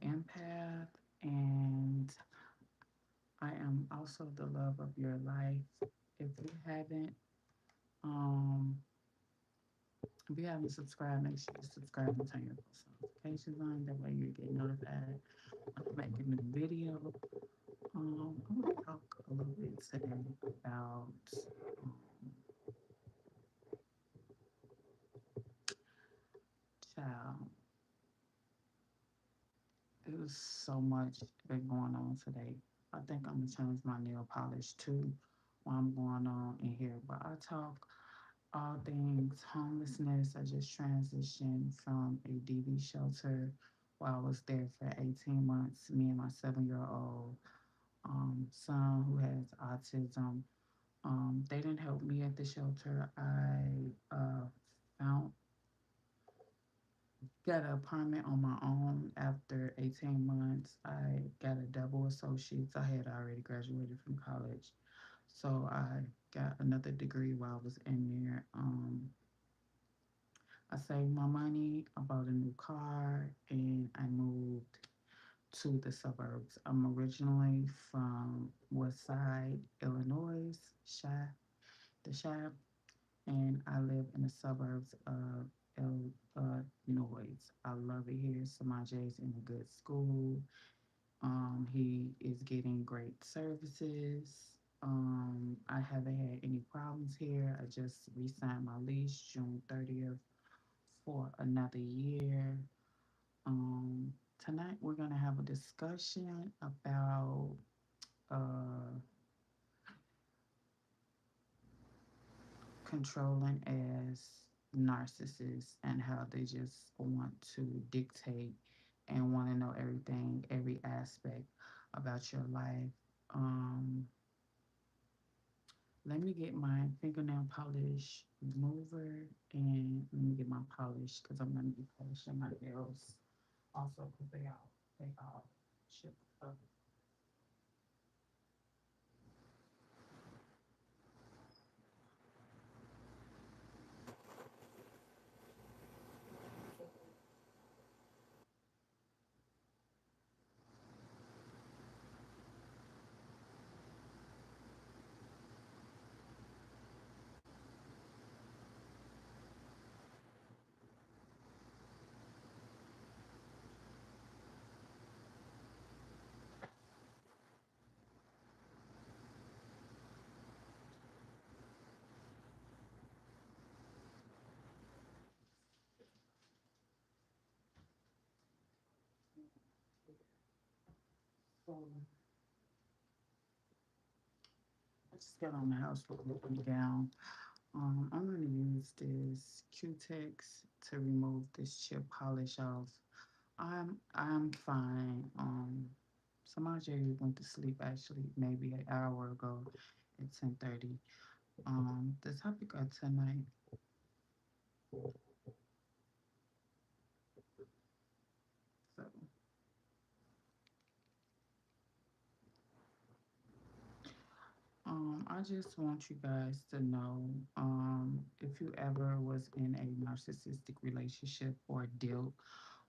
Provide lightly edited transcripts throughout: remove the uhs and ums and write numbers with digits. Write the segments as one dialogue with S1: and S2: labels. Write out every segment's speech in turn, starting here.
S1: empath, and I am also the love of your life. If you haven't, um, if you haven't subscribed, make sure you subscribe and turn your post notifications on. That way you get notified when I make a new video. I'm gonna talk a little bit today about child. It was so much been going on today. I think I'm gonna change my nail polish too while I'm going on in here. But I talk all things homelessness. I just transitioned from a DV shelter while I was there for 18 months. Me and my 7-year-old son who has autism. They didn't help me at the shelter. I found got an apartment on my own after 18 months. I got a double associates. I had already graduated from college. So I got another degree while I was in there. I saved my money, I bought a new car, and I moved to the suburbs. I'm originally from West Side, Illinois, Chi, the Chi, and I live in the suburbs of Illinois. I love it here. Samaj is in a good school. He is getting great services. I haven't had any problems here. I just re-signed my lease June 30th for another year. Um, Tonight we're gonna have a discussion about uh, controlling as narcissists and how they just want to dictate and want to know everything, every aspect about your life. Um, Let me get my fingernail polish remover and let me get my polish because I'm gonna be polishing my nails also because they all chip up. So I just got on the house with my gown. I'm gonna use this Q-Tex to remove this chip polish off. I'm fine. Samaje went to sleep actually maybe an hour ago at 10:30. The topic of tonight. So I just want you guys to know, if you ever was in a narcissistic relationship or dealt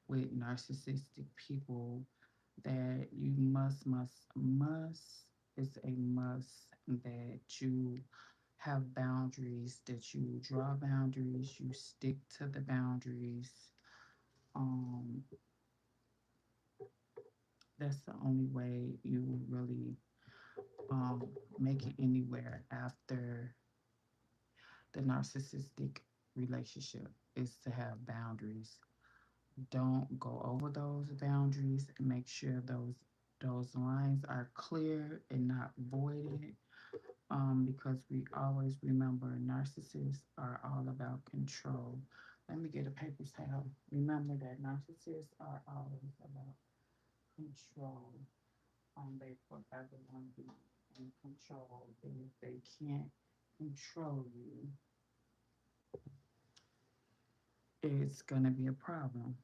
S1: with narcissistic people, that you must, it's a must that you have boundaries, that you draw boundaries, you stick to the boundaries. Um, that's the only way you will really make it anywhere after the narcissistic relationship is to have boundaries. Don't go over those boundaries and make sure those lines are clear and not voided. Because we always remember narcissists are all about control. Let me get a paper towel. Remember that narcissists are always about control. They forever want to be in control. And if they can't control you, it's gonna be a problem.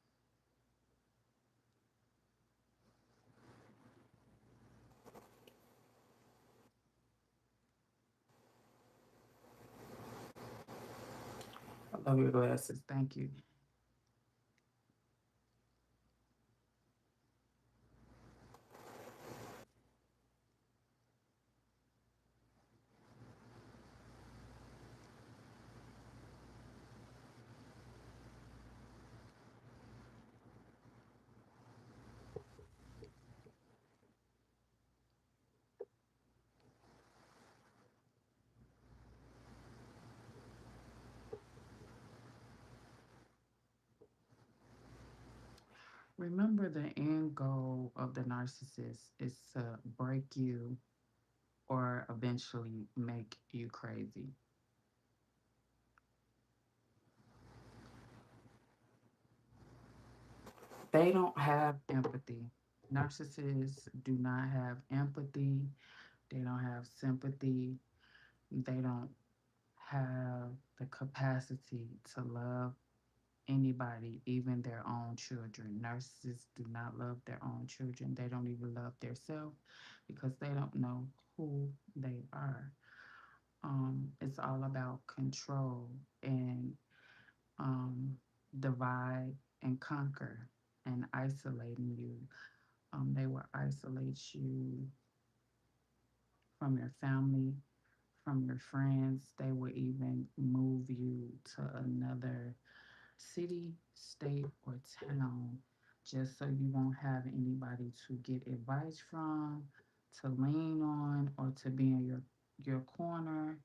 S1: I love your glasses. Thank you. Remember, the end goal of the narcissist is to break you or eventually make you crazy. They don't have empathy. Narcissists do not have empathy. They don't have sympathy. They don't have the capacity to love anybody, even their own children. Narcissists do not love their own children. They don't even love themselves because they don't know who they are. It's all about control and um, divide and conquer and isolating you. They will isolate you from your family, from your friends. They will even move you to another city, state, or town just so you won't have anybody to get advice from, to lean on, or to be in your corner.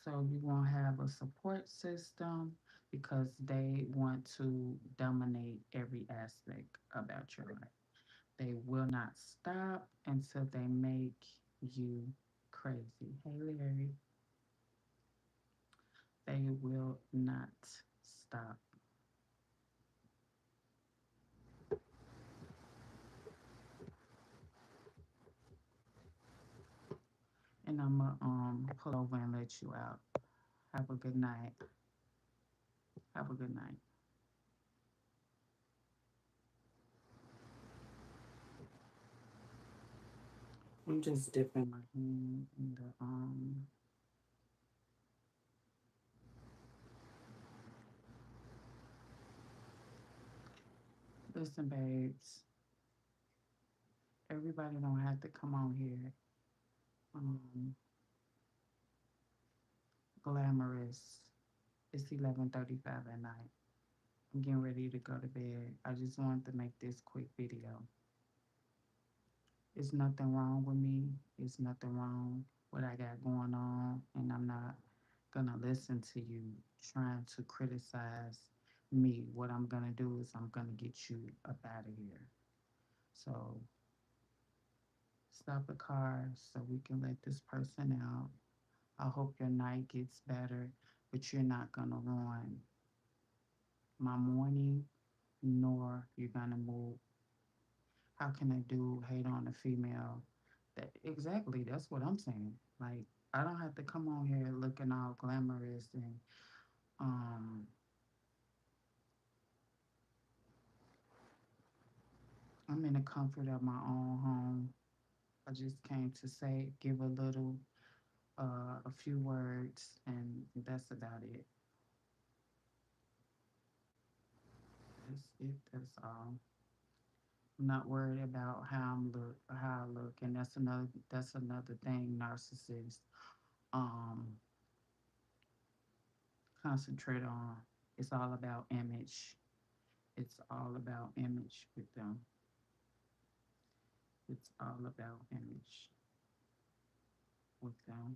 S1: So you won't have a support system because they want to dominate every aspect about your life. They will not stop until they make you crazy. Hey, Larry, they will not stop. And I'm gonna pull over and let you out. Have a good night. Have a good night. I'm just dipping my hand in the listen, babes. Everybody don't have to come on here um glamorous. It's 11:35 at night. I'm getting ready to go to bed. I just wanted to make this quick video. It's nothing wrong with me. It's nothing wrong what I got going on, and I'm not gonna listen to you trying to criticize me. What I'm gonna do is I'm gonna get you up out of here. So stop the car so we can let this person out. I hope your night gets better, but you're not gonna ruin my morning, nor you're gonna move. How can a dude hate on a female? That exactly, that's what I'm saying. Like, I don't have to come on here looking all glamorous and um I'm in the comfort of my own home. I just came to say, give a little, a few words, and that's about it. That's it. That's all. I'm not worried about how I look, and that's another thing. Narcissists um concentrate on. It's all about image. It's all about image with them. It's all about image with them.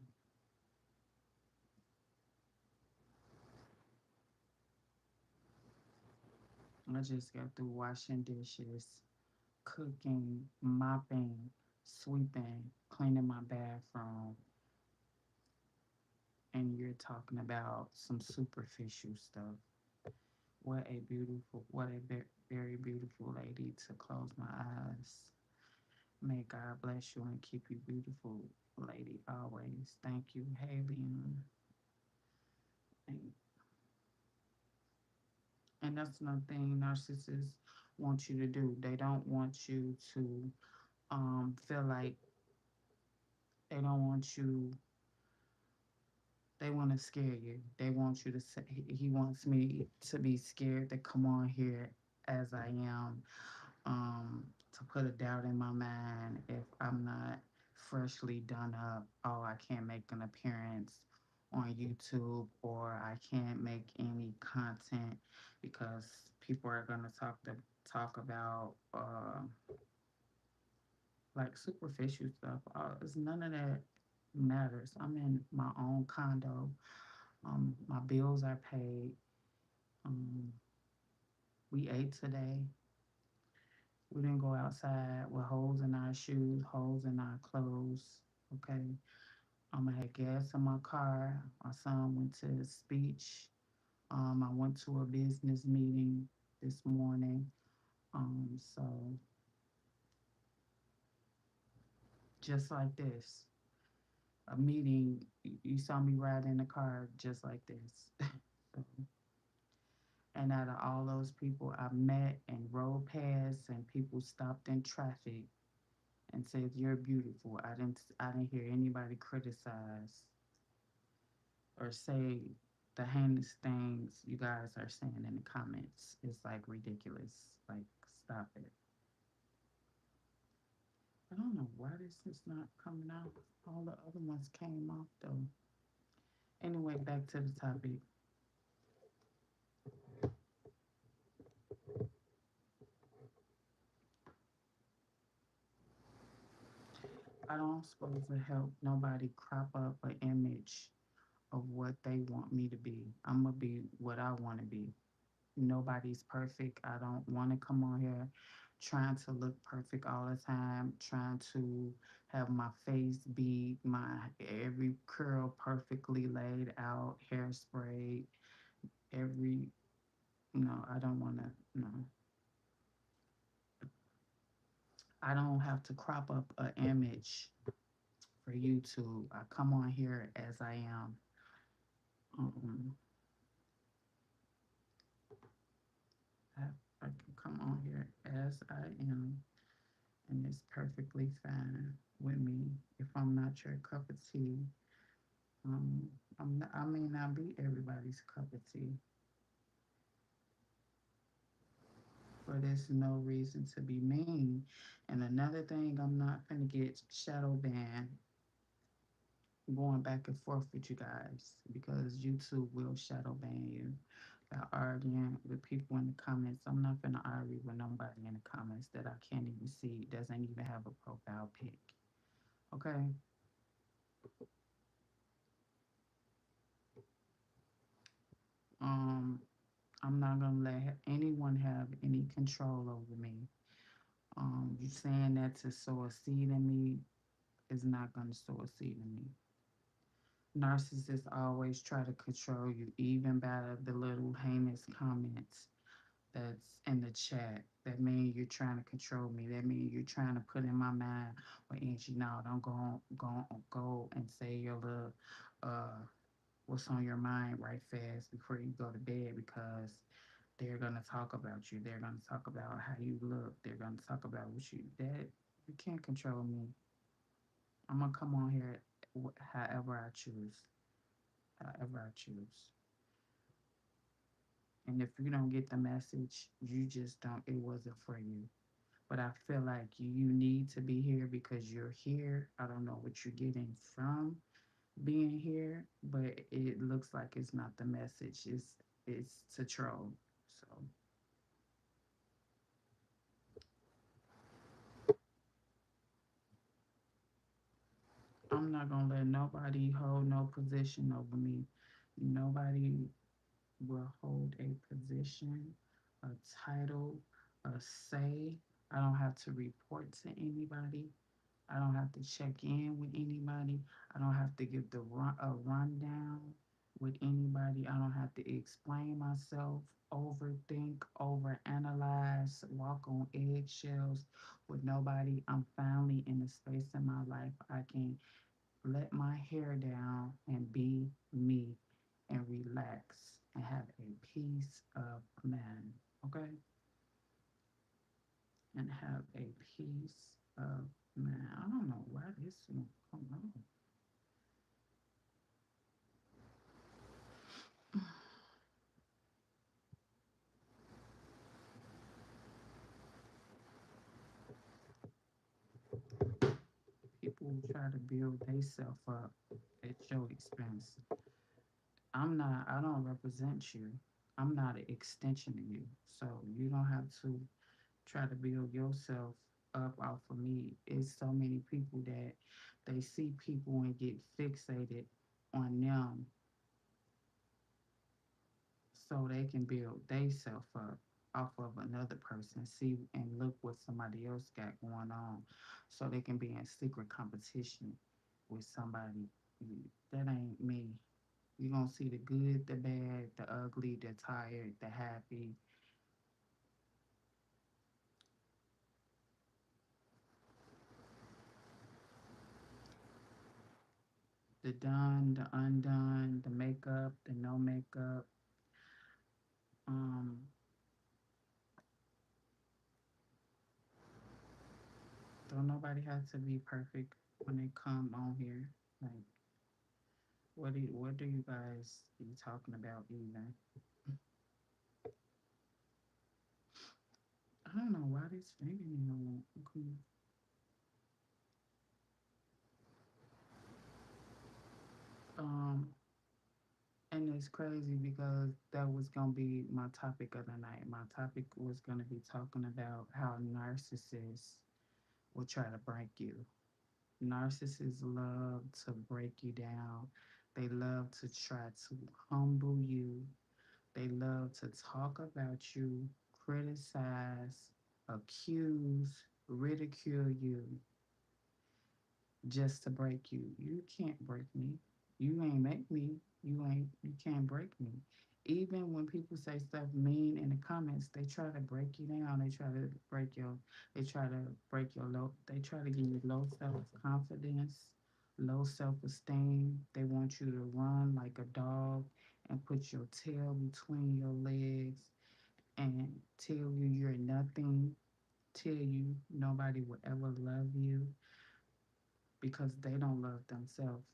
S1: I just got through washing dishes, cooking, mopping, sweeping, cleaning my bathroom, and you're talking about some superficial stuff. What a very beautiful lady to close my eyes. May God bless you and keep you beautiful, lady, always. Thank you, Haley. And that's another thing narcissists want you to do. They don't want you to feel like they don't want you they want to scare you. They want you to say he wants me to be scared to come on here as I am, to put a doubt in my mind if I'm not freshly done up. Oh, I can't make an appearance on YouTube, or I can't make any content because people are gonna talk about like superficial stuff. It's none of that matters. I'm in my own condo. My bills are paid. Um, we ate today. We didn't go outside with holes in our shoes, holes in our clothes. Okay. I had gas in my car. My son went to his speech. I went to a business meeting this morning. So just like this, a meeting, you saw me ride in the car just like this. So, and out of all those people I met and rode past, and people stopped in traffic and said you're beautiful. I didn't hear anybody criticize or say the heinous things you guys are saying in the comments. It's like ridiculous. Like, stop it. I don't know why this is not coming out. All the other ones came off though. Anyway, back to the topic. I don't supposed to help nobody crop up an image of what they want me to be. I'm gonna be what I want to be. Nobody's perfect. I don't want to come on here trying to look perfect all the time, trying to have my face be my every curl perfectly laid out, hairspray, every no, I don't want to no. I don't have to crop up an image for YouTube. I come on here as I am. Um, I, I can come on here as I am, and it's perfectly fine with me. If I'm not your cup of tea, um, I may not be everybody's cup of tea, but there's no reason to be mean. And another thing, I'm not gonna get shadow banned going back and forth with you guys because YouTube will shadow ban you. By arguing with people in the comments, I'm not gonna argue with nobody in the comments that I can't even see, doesn't even have a profile pic. Okay. Um, I'm not gonna let anyone have any control over me. You saying that to sow a seed in me is not gonna sow a seed in me. Narcissists always try to control you, even by the little heinous comments that's in the chat. That means you're trying to control me. That means you're trying to put in my mind, well, Angie, no, don't go and say your little what's on your mind right fast before you go to bed because they're gonna talk about you. They're gonna talk about how you look. They're gonna talk about what you that you can't control me. I'm gonna come on here however I choose, however I choose. And if you don't get the message, you just don't. It wasn't for you. But I feel like you need to be here because you're here. I don't know what you're getting from being here, but it looks like it's not the message. It's to troll. So I'm not gonna let nobody hold no position over me. Nobody will hold a position, a title, a say. I don't have to report to anybody. I don't have to check in with anybody. I don't have to give a rundown with anybody. I don't have to explain myself, overthink, overanalyze, walk on eggshells with nobody. I'm finally in a space in my life I can let my hair down and be me and relax and have a peace of mind. Okay? And have a peace of mind. I don't know why this won't come on. People try to build themselves up at your expense. I don't represent you. I'm not an extension of you. So you don't have to try to build yourself up off of me. It's so many people that they see people and get fixated on them so they can build themselves up. off of another person, see and look what somebody else got going on, so they can be in secret competition with somebody. That ain't me. You're gonna see the good, the bad, the ugly, the tired, the happy, the done, the undone, the makeup, the no makeup. Um, don't nobody have to be perfect when they come on here. Like, what do you guys be talking about even? I don't know why this fingernail won't come. Um, and it's crazy because that was gonna be my topic of the night. My topic was gonna be talking about how narcissists will try to break you. Narcissists love to break you down. They love to try to humble you. They love to talk about you, criticize, accuse, ridicule you just to break you. You can't break me. You ain't make me. You can't break me. Even when people say stuff mean in the comments, they try to break you down. They try to break your low, they try to give you low self-confidence, low self-esteem. They want you to run like a dog and put your tail between your legs and tell you you're nothing, tell you nobody will ever love you because they don't love themselves,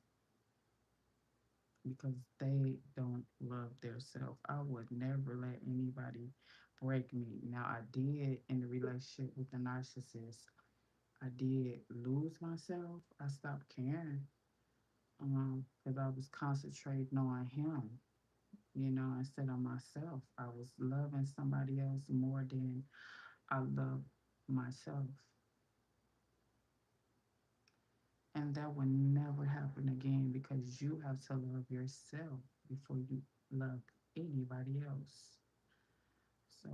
S1: because they don't love their self. I would never let anybody break me. Now I did in the relationship with the narcissist. I did lose myself. I stopped caring because I was concentrating on him, instead of myself. I was loving somebody else more than I loved myself. And that would never happen again because you have to love yourself before you love anybody else. So,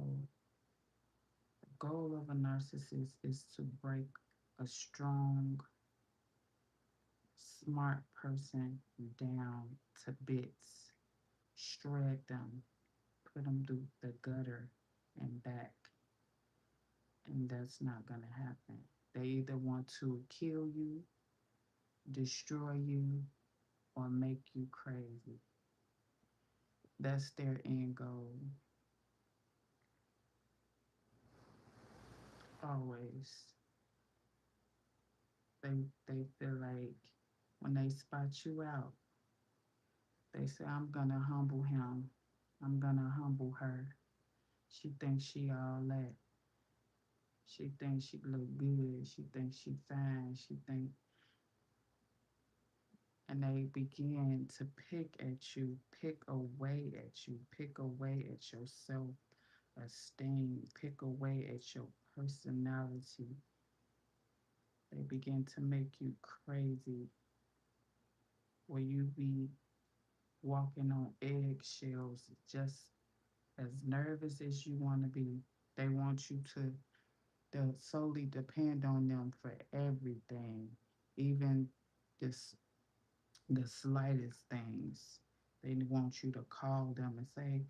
S1: the goal of a narcissist is to break a strong, smart person down to bits, shred them, put them through the gutter and back. And that's not going to happen. They either want to kill you, destroy you, or make you crazy. That's their end goal. Always. They feel like when they spot you out, they say, I'm gonna humble him. I'm gonna humble her. She thinks she all that. She thinks she look good. She thinks she fine. She think, and they begin to pick at you, pick away at you, pick away at your self esteem, pick away at your personality. They begin to make you crazy, where you be walking on eggshells, just as nervous as you want to be. They want you to solely depend on them for everything, even this the slightest things. They want you to call them and say,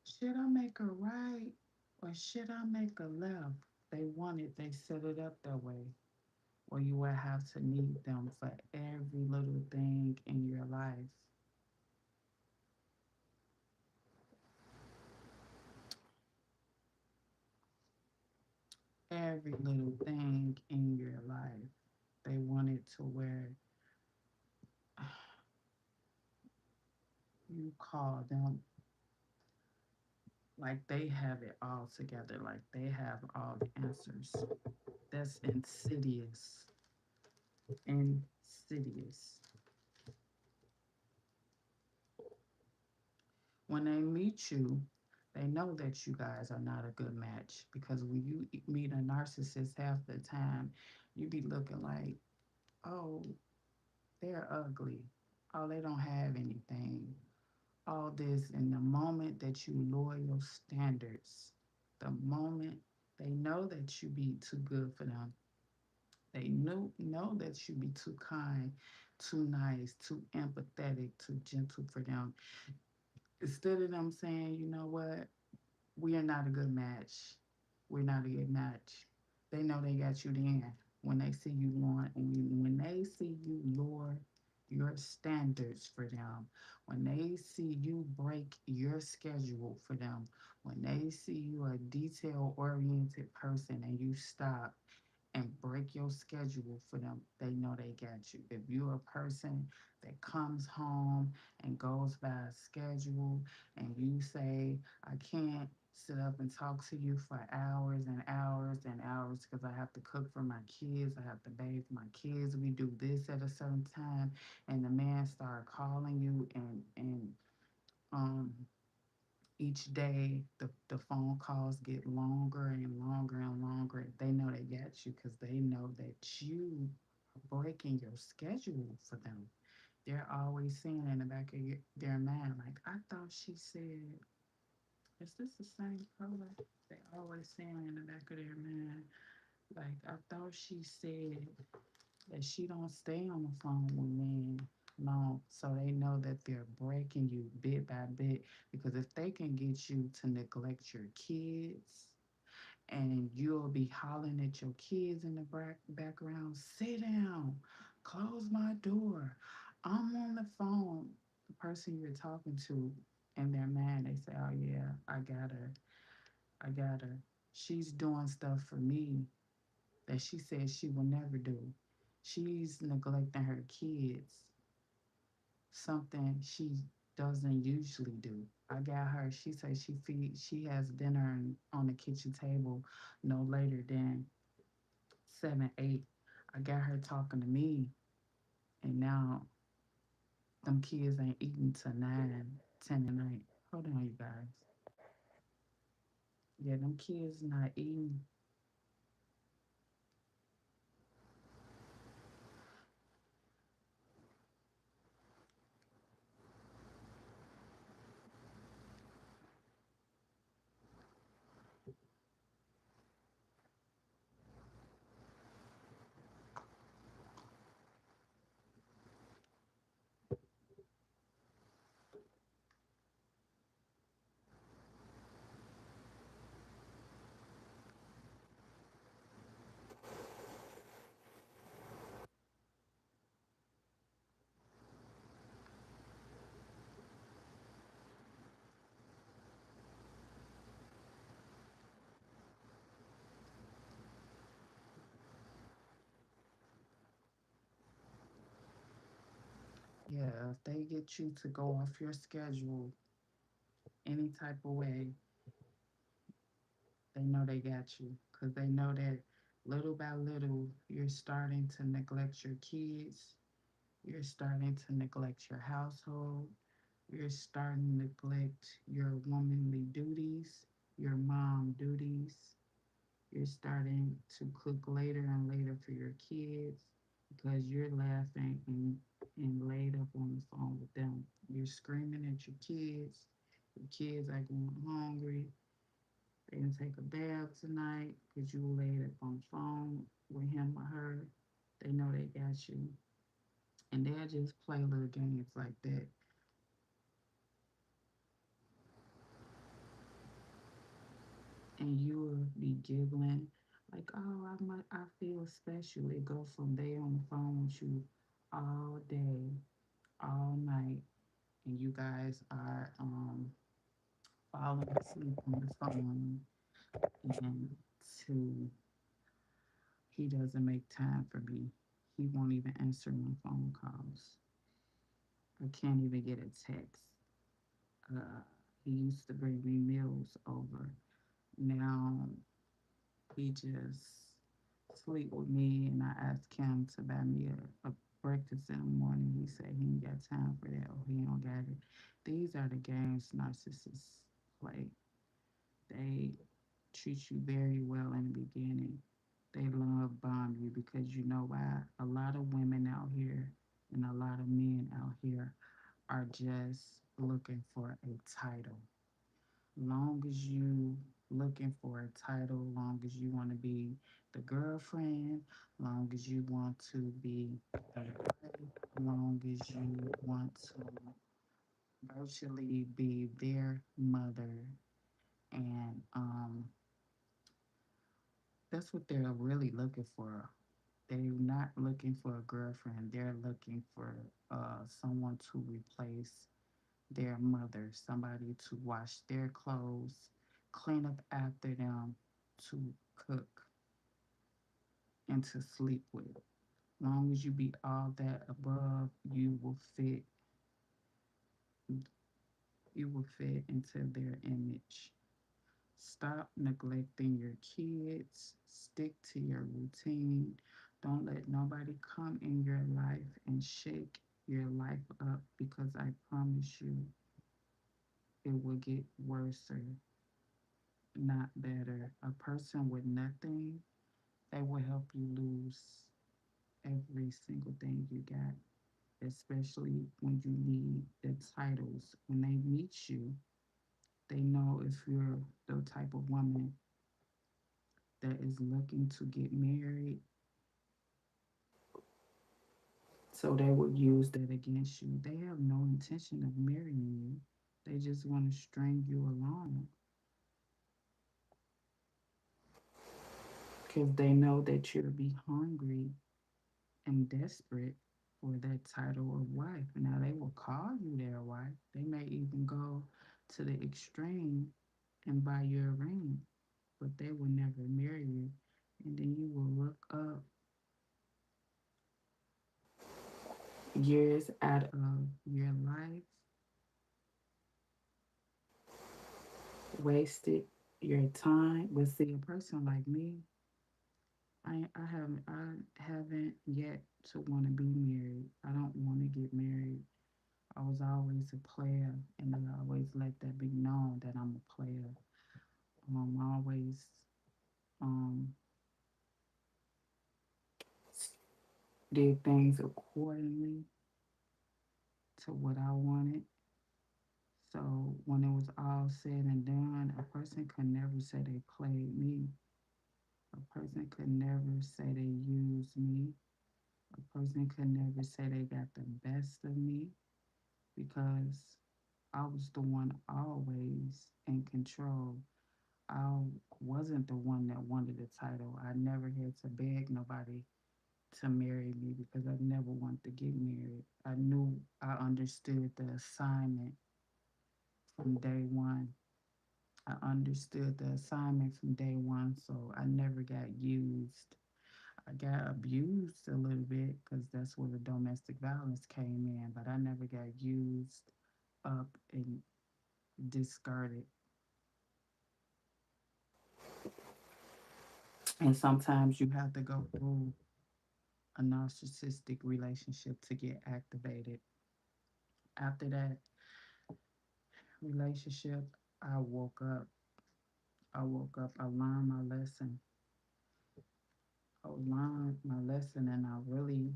S1: "Should I make a right or should I make a left?" They want it. They set it up that way, or you will have to need them for every little thing in your life. Every little thing in your life. They want it to where you call them like they have it all together, like they have all the answers. That's insidious. Insidious. When they meet you, they know that you guys are not a good match because when you meet a narcissist, half the time you be looking like, oh, they're ugly. Oh, they don't have anything. All this, in the moment that you lower your standards, The moment they know that you be too good for them, they know that you be too kind, too nice, too empathetic, too gentle for them. Instead of them saying, you know what, we are not a good match. We're not a good match. They know they got you then. When they see you want, when they see you lower your standards for them, when they see you break your schedule for them, when they see you a detail oriented person and you stop and break your schedule for them, they know they got you. If you're a person that comes home and goes by a schedule and you say, I can't sit up and talk to you for hours and hours and hours because I have to cook for my kids, I have to bathe my kids, we do this at a certain time, and the man start calling you and each day the phone calls get longer and longer and longer. They know they got you because they know that you are breaking your schedule for them. They're always saying in the back of their mind, like, I thought she said, is this the same color? They always saying in the back of their mind, like, I thought she said that she don't stay on the phone with men long. So they know that they're breaking you bit by bit, because if they can get you to neglect your kids and you'll be hollering at your kids in the background, sit down, close my door, I'm on the phone. The person you're talking to, in their mind, they say, oh yeah, I got her, she's doing stuff for me that she says she will never do. She's neglecting her kids, something she doesn't usually do. I got her. She says she has dinner on the kitchen table no later than 7, 8. I got her talking to me, and now them kids ain't eating till 9, 10 at night. Hold on, you guys. Yeah, them kids not eating. Yeah, if they get you to go off your schedule any type of way, they know they got you because they know that little by little you're starting to neglect your kids, you're starting to neglect your household, you're starting to neglect your womanly duties, your mom duties. You're starting to cook later and later for your kids because you're laughing and laid up on the phone with them. You're screaming at your kids are going hungry, they didn't take a bath tonight because you laid up on the phone with him or her. They know they got you. And they'll just play little games like that. And you will be giggling like, oh, I feel special. It go from there on the phone with you all day, all night. And you guys are falling asleep on the phone. And two, he doesn't make time for me. He won't even answer my phone calls. I can't even get a text. Uh, he used to bring me meals over. Now he just sleep with me, and I ask him to buy me a breakfast in the morning. He said he ain't got time for that, or he don't got it. These are the games narcissists play. They treat you very well in the beginning. They love bomb you because you know why? A lot of women out here and a lot of men out here are just looking for a title. Long as you looking for a title, long as you want to be the girlfriend, long as you want to be the wife, long as you want to virtually be their mother. And that's what they're really looking for. They're not looking for a girlfriend. They're looking for someone to replace their mother, somebody to wash their clothes, clean up after them, to cook, and to sleep with. Long as you be all that above, you will fit into their image. Stop neglecting your kids. Stick to your routine. Don't let nobody come in your life and shake your life up, because I promise you it will get worse, not better. A person with nothing, they will help you lose every single thing you got, especially when you need the titles. When they meet you, they know if you're the type of woman that is looking to get married, so they will use that against you. They have no intention of marrying you. They just want to string you along because they know that you'll be hungry and desperate for that title of wife. Now, they will call you their wife. They may even go to the extreme and buy you a ring, but they will never marry you. And then you will look up years out of your life, wasted your time. But see, a person like me, I haven't yet to want to be married. I don't want to get married. I was always a player, and I always let that be known that I'm a player. I always um, did things accordingly to what I wanted. So when it was all said and done, a person could never say they played me. A person could never say they used me. A person could never say they got the best of me, because I was the one always in control. I wasn't the one that wanted the title. I never had to beg nobody to marry me, because I never wanted to get married. I understood the assignment from day one. I understood the assignment from day one, so I never got used. I got abused a little bit because that's where the domestic violence came in, but I never got used up and discarded. And sometimes you have to go through a narcissistic relationship to get activated. After that relationship, I woke up. I woke up, I learned my lesson. I learned my lesson, and I really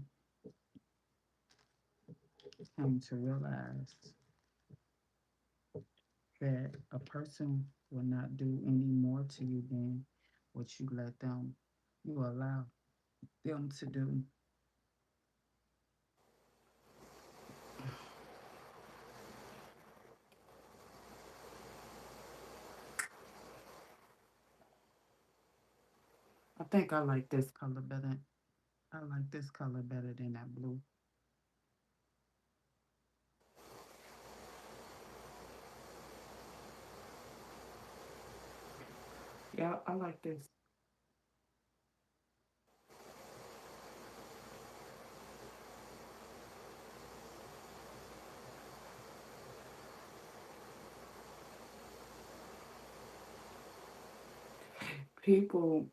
S1: came to realize that a person will not do any more to you than what you allow them to do. I think I like this color better. I like this color better than that blue. Yeah, I like this. People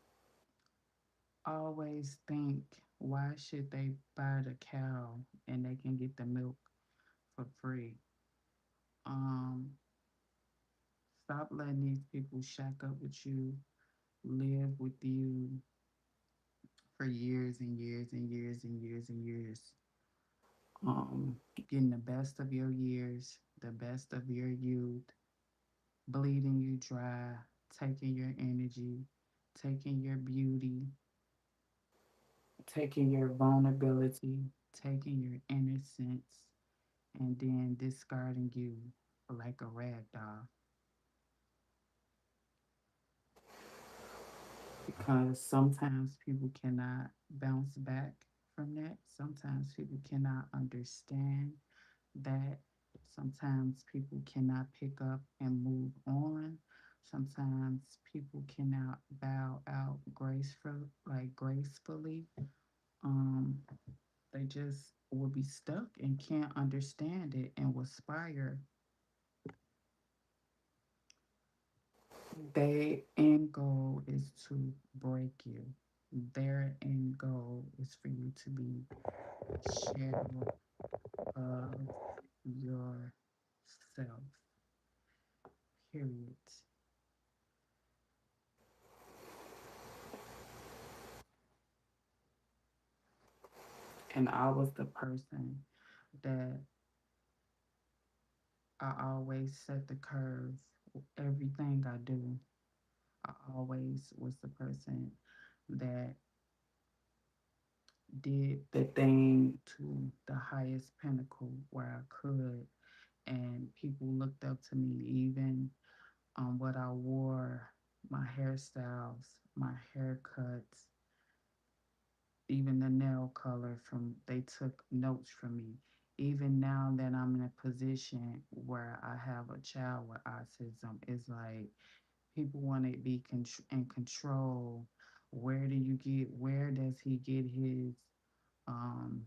S1: always think, why should they buy the cow and they can get the milk for free? Um, Stop letting these people shack up with you, live with you for years and years and years and years and years. Getting the best of your years, the best of your youth, bleeding you dry, taking your energy, taking your beauty, taking your vulnerability, taking your innocence, and then discarding you like a rag doll. Because sometimes people cannot bounce back from that. Sometimes people cannot understand that. Sometimes people cannot pick up and move on. Sometimes people cannot bow out gracefully. Um, they just will be stuck and can't understand it and will spiral. Their end goal is to break you. Their end goal is for you to be shadow of yourself. Period. And I was the person that I always set the curve. Everything I do, I always was the person that did the thing to the highest pinnacle where I could, and people looked up to me, even what I wore, my hairstyles, my haircuts, even the nail color. From they took notes from me. Even now that I'm in a position where I have a child with autism, it's like people want to be in control. Where do you get? Where does he get his? Um,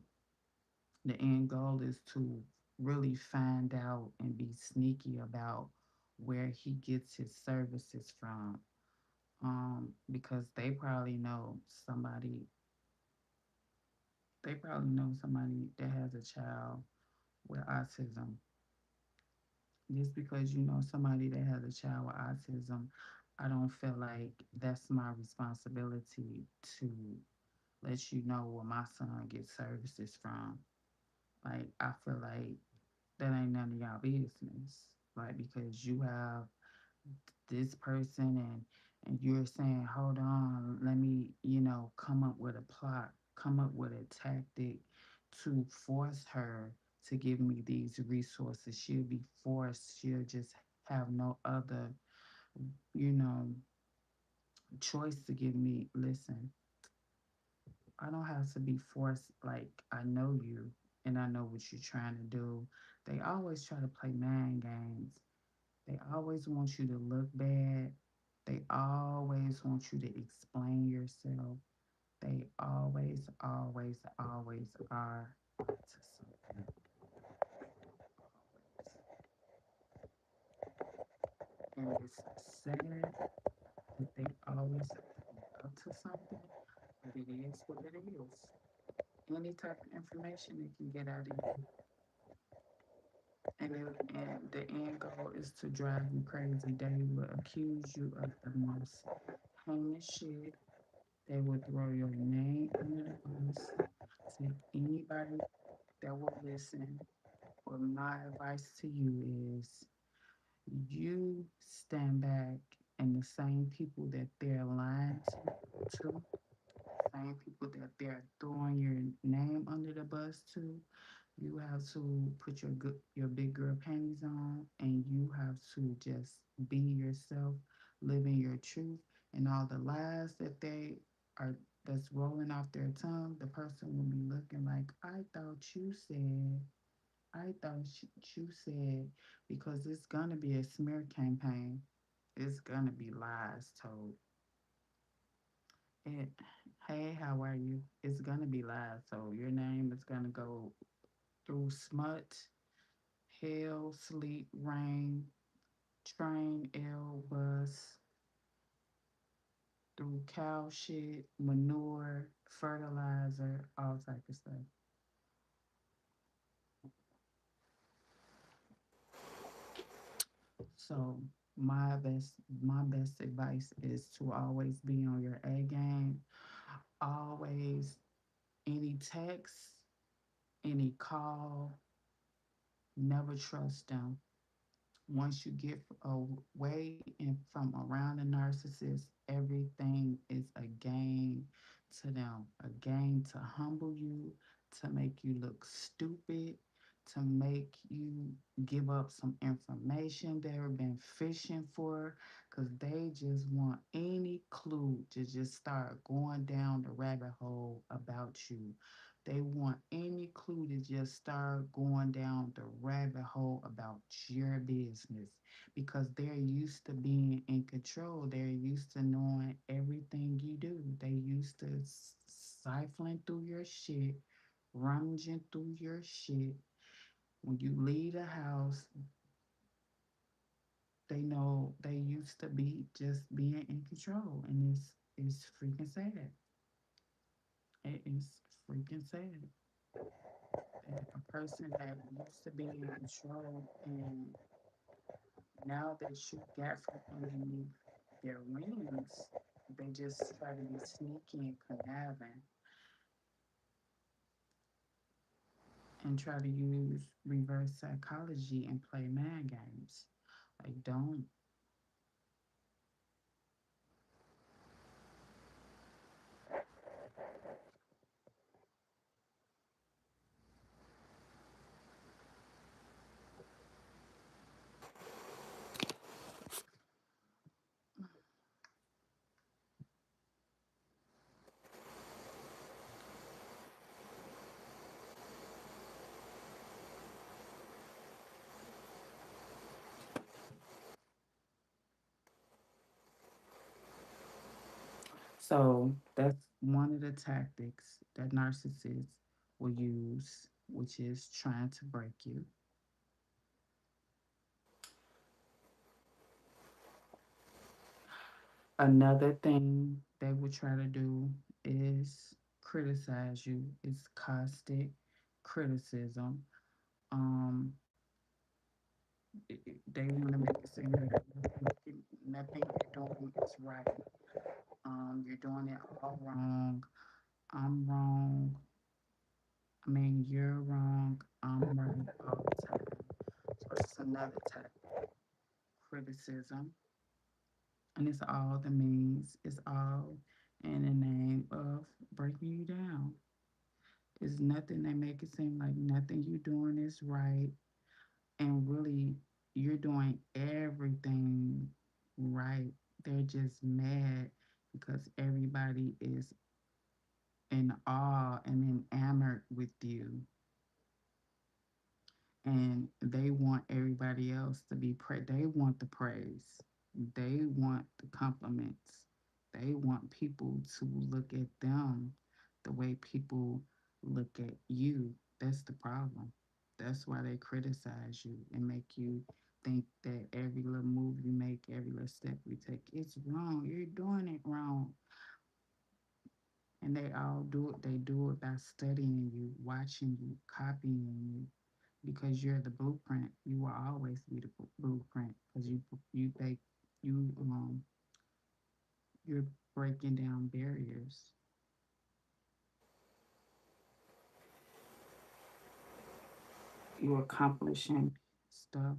S1: the end goal is to really find out and be sneaky about where he gets his services from. Because they probably know somebody that has a child with autism. Just because you know somebody that has a child with autism, I don't feel like that's my responsibility to let you know where my son gets services from. Like, I feel like that ain't none of y'all business. Like, because you have this person, and you're saying, hold on, let me, come up with a plot, come up with a tactic to force her to give me these resources. She'll be forced. She'll just have no other, you know, choice to give me. Listen, I don't have to be forced. Like, I know you and I know what you're trying to do. They always try to play mind games. They always want you to look bad. They always want you to explain yourself. They always, always, always are up to something. And it's sad that they always have to be up to something, but it is what it is. Any type of information they can get out of you. And the end goal is to drive you crazy. They will accuse you of the most heinous shit. They will throw your name under the bus to anybody that will listen. But my advice to you is you stand back, and the same people that they're lying to, same people that they're throwing your name under the bus to, you have to put your big girl panties on, and you have to just be yourself, living your truth, and all the lies that they are that's rolling off their tongue. The person will be looking like, I thought you said, I thought you said, because it's gonna be a smear campaign. It's gonna be lies told. And hey, how are you? It's gonna be lies. So your name is gonna go through smut, hail, sleet, rain, train, L, bus, through cow shit, manure, fertilizer, all type of stuff. So my best advice is to always be on your A game. Always, any text, any call, never trust them. Once you get away and from around a narcissist, everything is a game to them, a game to humble you, to make you look stupid, to make you give up some information they've been fishing for, because they just want any clue to just start going down the rabbit hole about you. They want any clue to just start going down the rabbit hole about your business, because they're used to being in control. They're used to knowing everything you do. They used to siphoning through your shit, rummaging through your shit. When you leave the house, they know they used to be just being in control, and it's freaking sad. It is freaking sad that a person that used to be in control, and now that you got from underneath their wings, they just try to be sneaky and conniving and try to use reverse psychology and play mind games. Like, don't. So that's one of the tactics that narcissists will use, which is trying to break you. Another thing they will try to do is criticize you. It's constant criticism. Um, they want to make it seem like nothing you're doing is right. You're doing it all wrong. I'm wrong. I mean, you're wrong. I'm right all the time. So it's another type of criticism, and it's all the means. It's all in the name of breaking you down. It's nothing. They make it seem like nothing you doing is right, and really, you're doing everything right. They're just mad because everybody is in awe and enamored with you, and they want everybody else to be they want the praise, they want the compliments, they want people to look at them the way people look at you. That's the problem. That's why they criticize you and make you think that every little move you make, every little step you take, it's wrong, you're doing it wrong. And they all do it. They do it by studying you, watching you, copying you, because you're the blueprint. You will always be the blueprint because you take you you're breaking down barriers. You're accomplishing stuff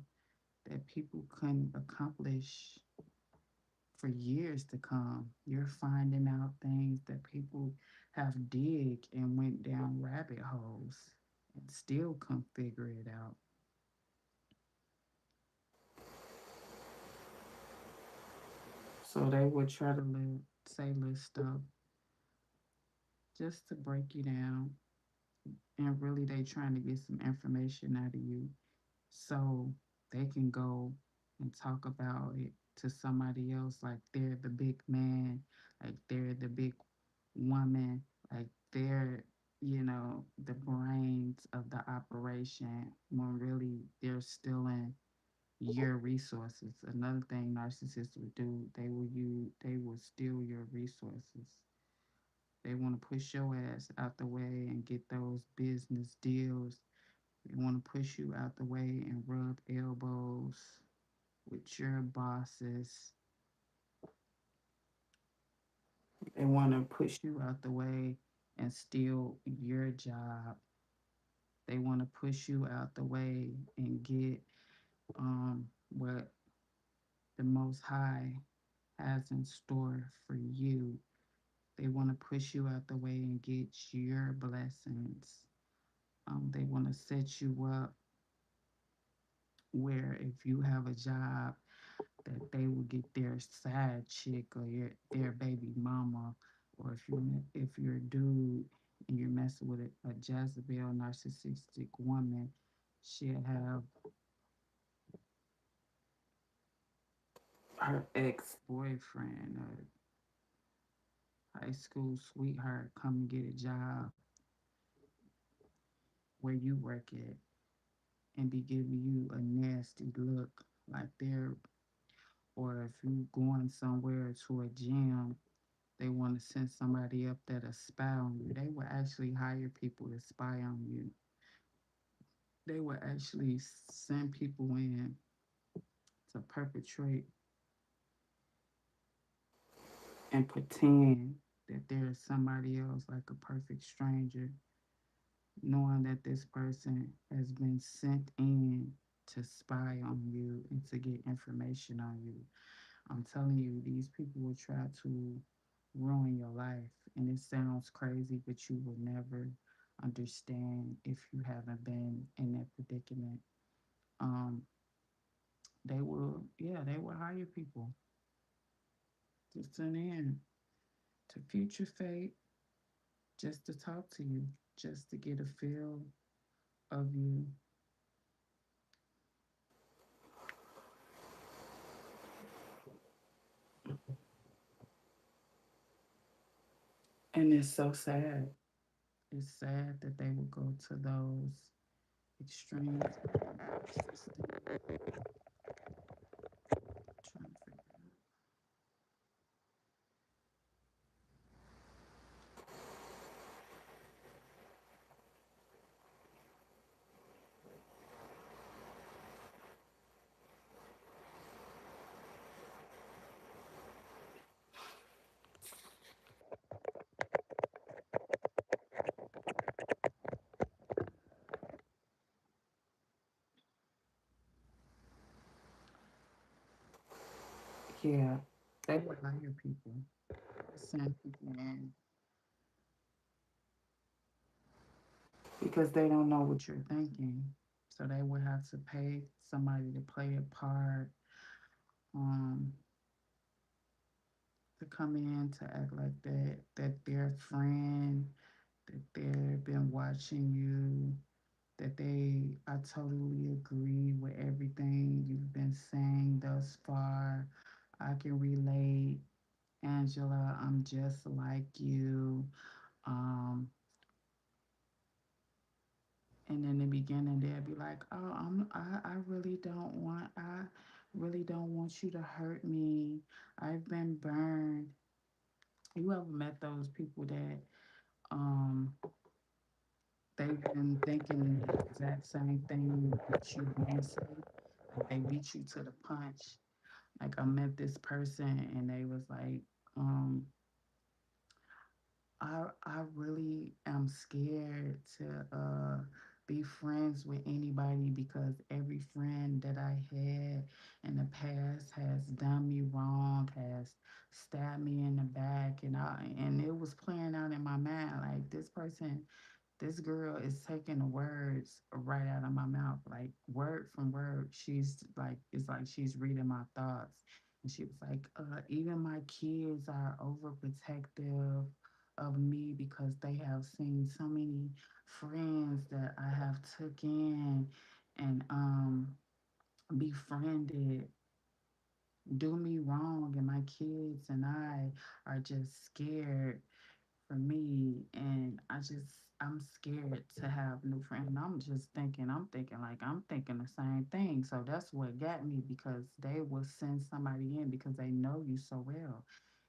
S1: that people couldn't accomplish for years to come. You're finding out things that people have dig and went down rabbit holes and still couldn't figure it out. So they would try to say little stuff just to break you down, and really they trying to get some information out of you so they can go and talk about it to somebody else like they're the big man, like they're the big woman, like they're, the brains of the operation, when really they're stealing your resources. Another thing narcissists would do, they will steal your resources. They want to push your ass out the way and get those business deals. They want to push you out the way and rub elbows with your bosses. They want to push you out the way and steal your job. They want to push you out the way and get what the Most High has in store for you. They want to push you out the way and get your blessings. They want to set you up where if you have a job, that they will get their side chick or their baby mama, or if you're a dude and you're messing with a Jezebel narcissistic woman, she'll have her ex boyfriend or high school sweetheart come and get a job where you work at and be giving you a nasty look like they're, or if you going somewhere to a gym, they want to send somebody up there to spy on you. They will actually hire people to spy on you. They will actually send people in to perpetrate and pretend that there's somebody else, like a perfect stranger, knowing that this person has been sent in to spy on you and to get information on you. I'm telling you, these people will try to ruin your life. And it sounds crazy, but you will never understand if you haven't been in that predicament. Um, they will hire people to send in to future fate just to talk to you, just to get a feel of you. And it's so sad. It's sad that they would go to those extremes. Trying to figure it out. Yeah, they would hire people, send people in because they don't know what you're thinking. So they would have to pay somebody to play a part, um, to come in to act like that their friend, that they've been watching you, that I totally agree with everything you've been saying thus far. I can relate, Angela. I'm just like you. Um, and in the beginning, they'll be like, "Oh, I really don't want you to hurt me. I've been burned." You ever met those people that um they've been thinking the exact same thing that you want to say? Like they beat you to the punch. Like I met this person and they was like, um, I really am scared to be friends with anybody because every friend that I had in the past has done me wrong, has stabbed me in the back, and it was playing out in my mind like this girl is taking the words right out of my mouth, like word from word. She's like, it's like she's reading my thoughts. And she was like, even my kids are overprotective of me because they have seen so many friends that I have took in and befriended do me wrong, and my kids and I are just scared for me, and I'm scared to have new friends. And I'm thinking the same thing. So that's what got me, because they will send somebody in because they know you so well.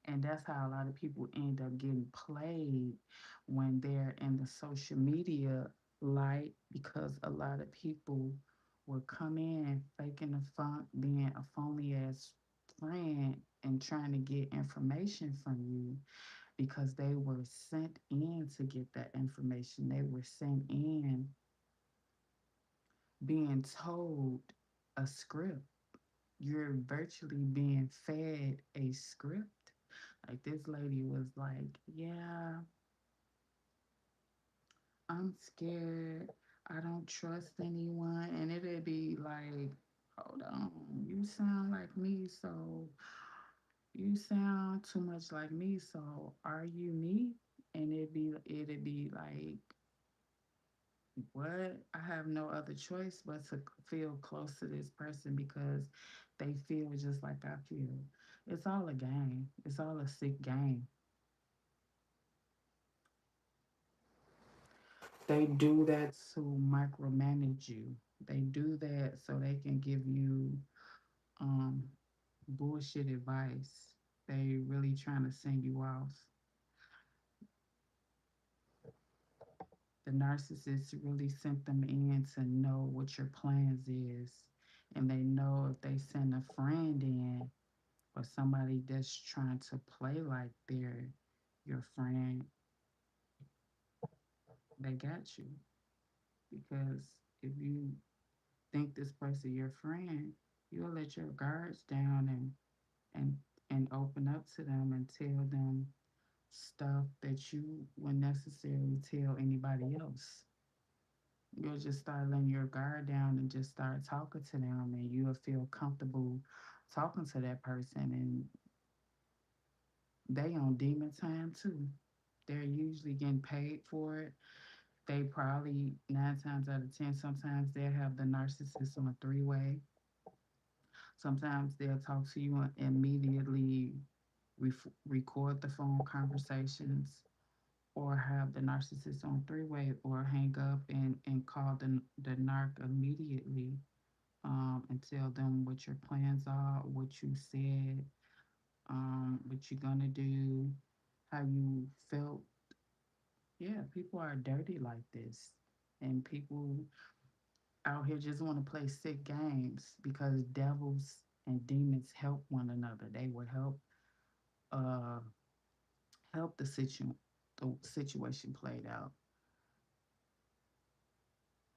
S1: And that's how a lot of people end up getting played when they're in the social media light, because a lot of people will come in faking the funk, being a phony ass friend and trying to get information from you because they were sent in to get that information. They were sent in being told a script. you're virtually being fed a script. Like this lady was like, yeah, I'm scared. I don't trust anyone. And it'd be like, hold on, you sound like me, so you sound too much like me, so are you me? And it'd be like, what? I have no other choice but to feel close to this person because they feel just like I feel. It's all a game. It's all a sick game. They do that to micromanage you. They do that so they can give you um, bullshit advice. They really trying to send you off. The narcissist really sent them in to know what your plans is. And they know if they send a friend in or somebody that's trying to play like they're your friend, they got you. Because if you think this person your friend, you'll let your guards down and and open up to them and tell them stuff that you wouldn't necessarily tell anybody else. You'll just start letting your guard down and just start talking to them, and you'll feel comfortable talking to that person. And they on demon time too. They're usually getting paid for it. They probably 9 times out of 10, sometimes they'll have the narcissist on a three-way. Sometimes they'll talk to you and immediately record the phone conversations, or have the narcissist on three-way, or hang up and call the narc immediately, and tell them what your plans are, what you said, what you're gonna do, how you felt. Yeah, people are dirty like this. And people out here just want to play sick games because devils and demons help one another. They will uh help the situation played out.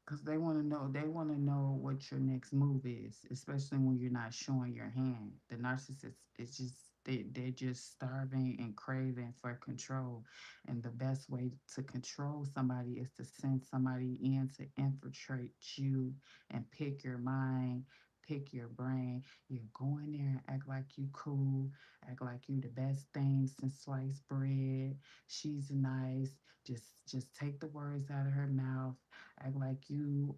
S1: Because they want to know what your next move is, especially when you're not showing your hand. The narcissist is just they're just starving and craving for control, and the best way to control somebody is to send somebody in to infiltrate you and pick your mind, pick your brain. You go in there and act like you cool, act like you the best thing since sliced bread. She's nice. Just take the words out of her mouth, act like you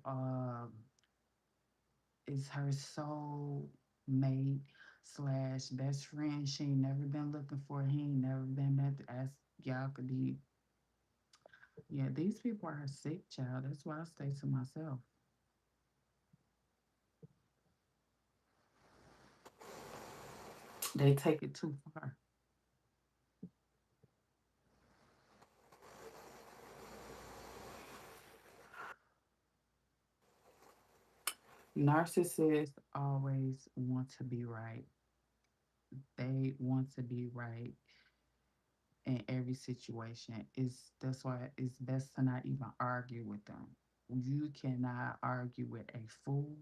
S1: is her soul mate slash best friend. She ain't never been looking for. He ain't never been meant to ask y'all could be. Yeah, these people are sick, child. That's why I stay to myself. They take it too far. Narcissists always want to be right. They want to be right in every situation. Is That's why it's best to not even argue with them. You cannot argue with a fool.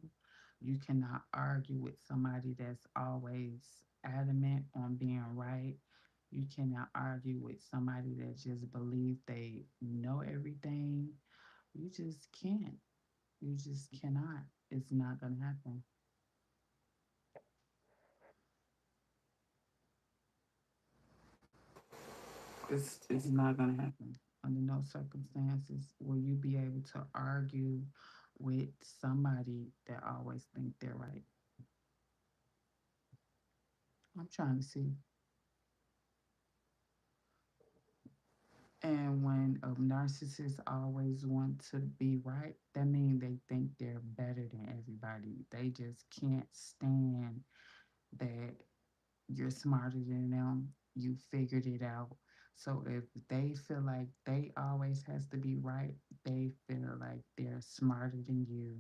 S1: You cannot argue with somebody that's always adamant on being right. You cannot argue with somebody that just believes they know everything. You just can't. You just cannot. It's not gonna happen. It's not gonna happen. Under no circumstances will you be able to argue with somebody that always think they're right. I'm trying to see. And when a narcissist always want to be right, that means they think they're better than everybody. They just can't stand that you're smarter than them. You figured it out. So if they feel like they always has to be right, they feel like they're smarter than you.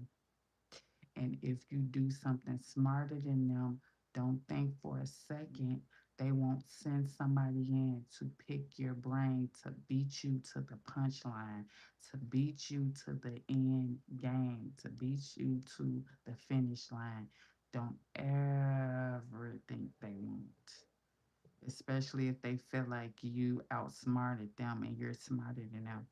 S1: And if you do something smarter than them, don't think for a second they won't send somebody in to pick your brain, to beat you to the punchline, to beat you to the end game, to beat you to the finish line. Don't ever think they won't, especially if they feel like you outsmarted them and you're smarter than them.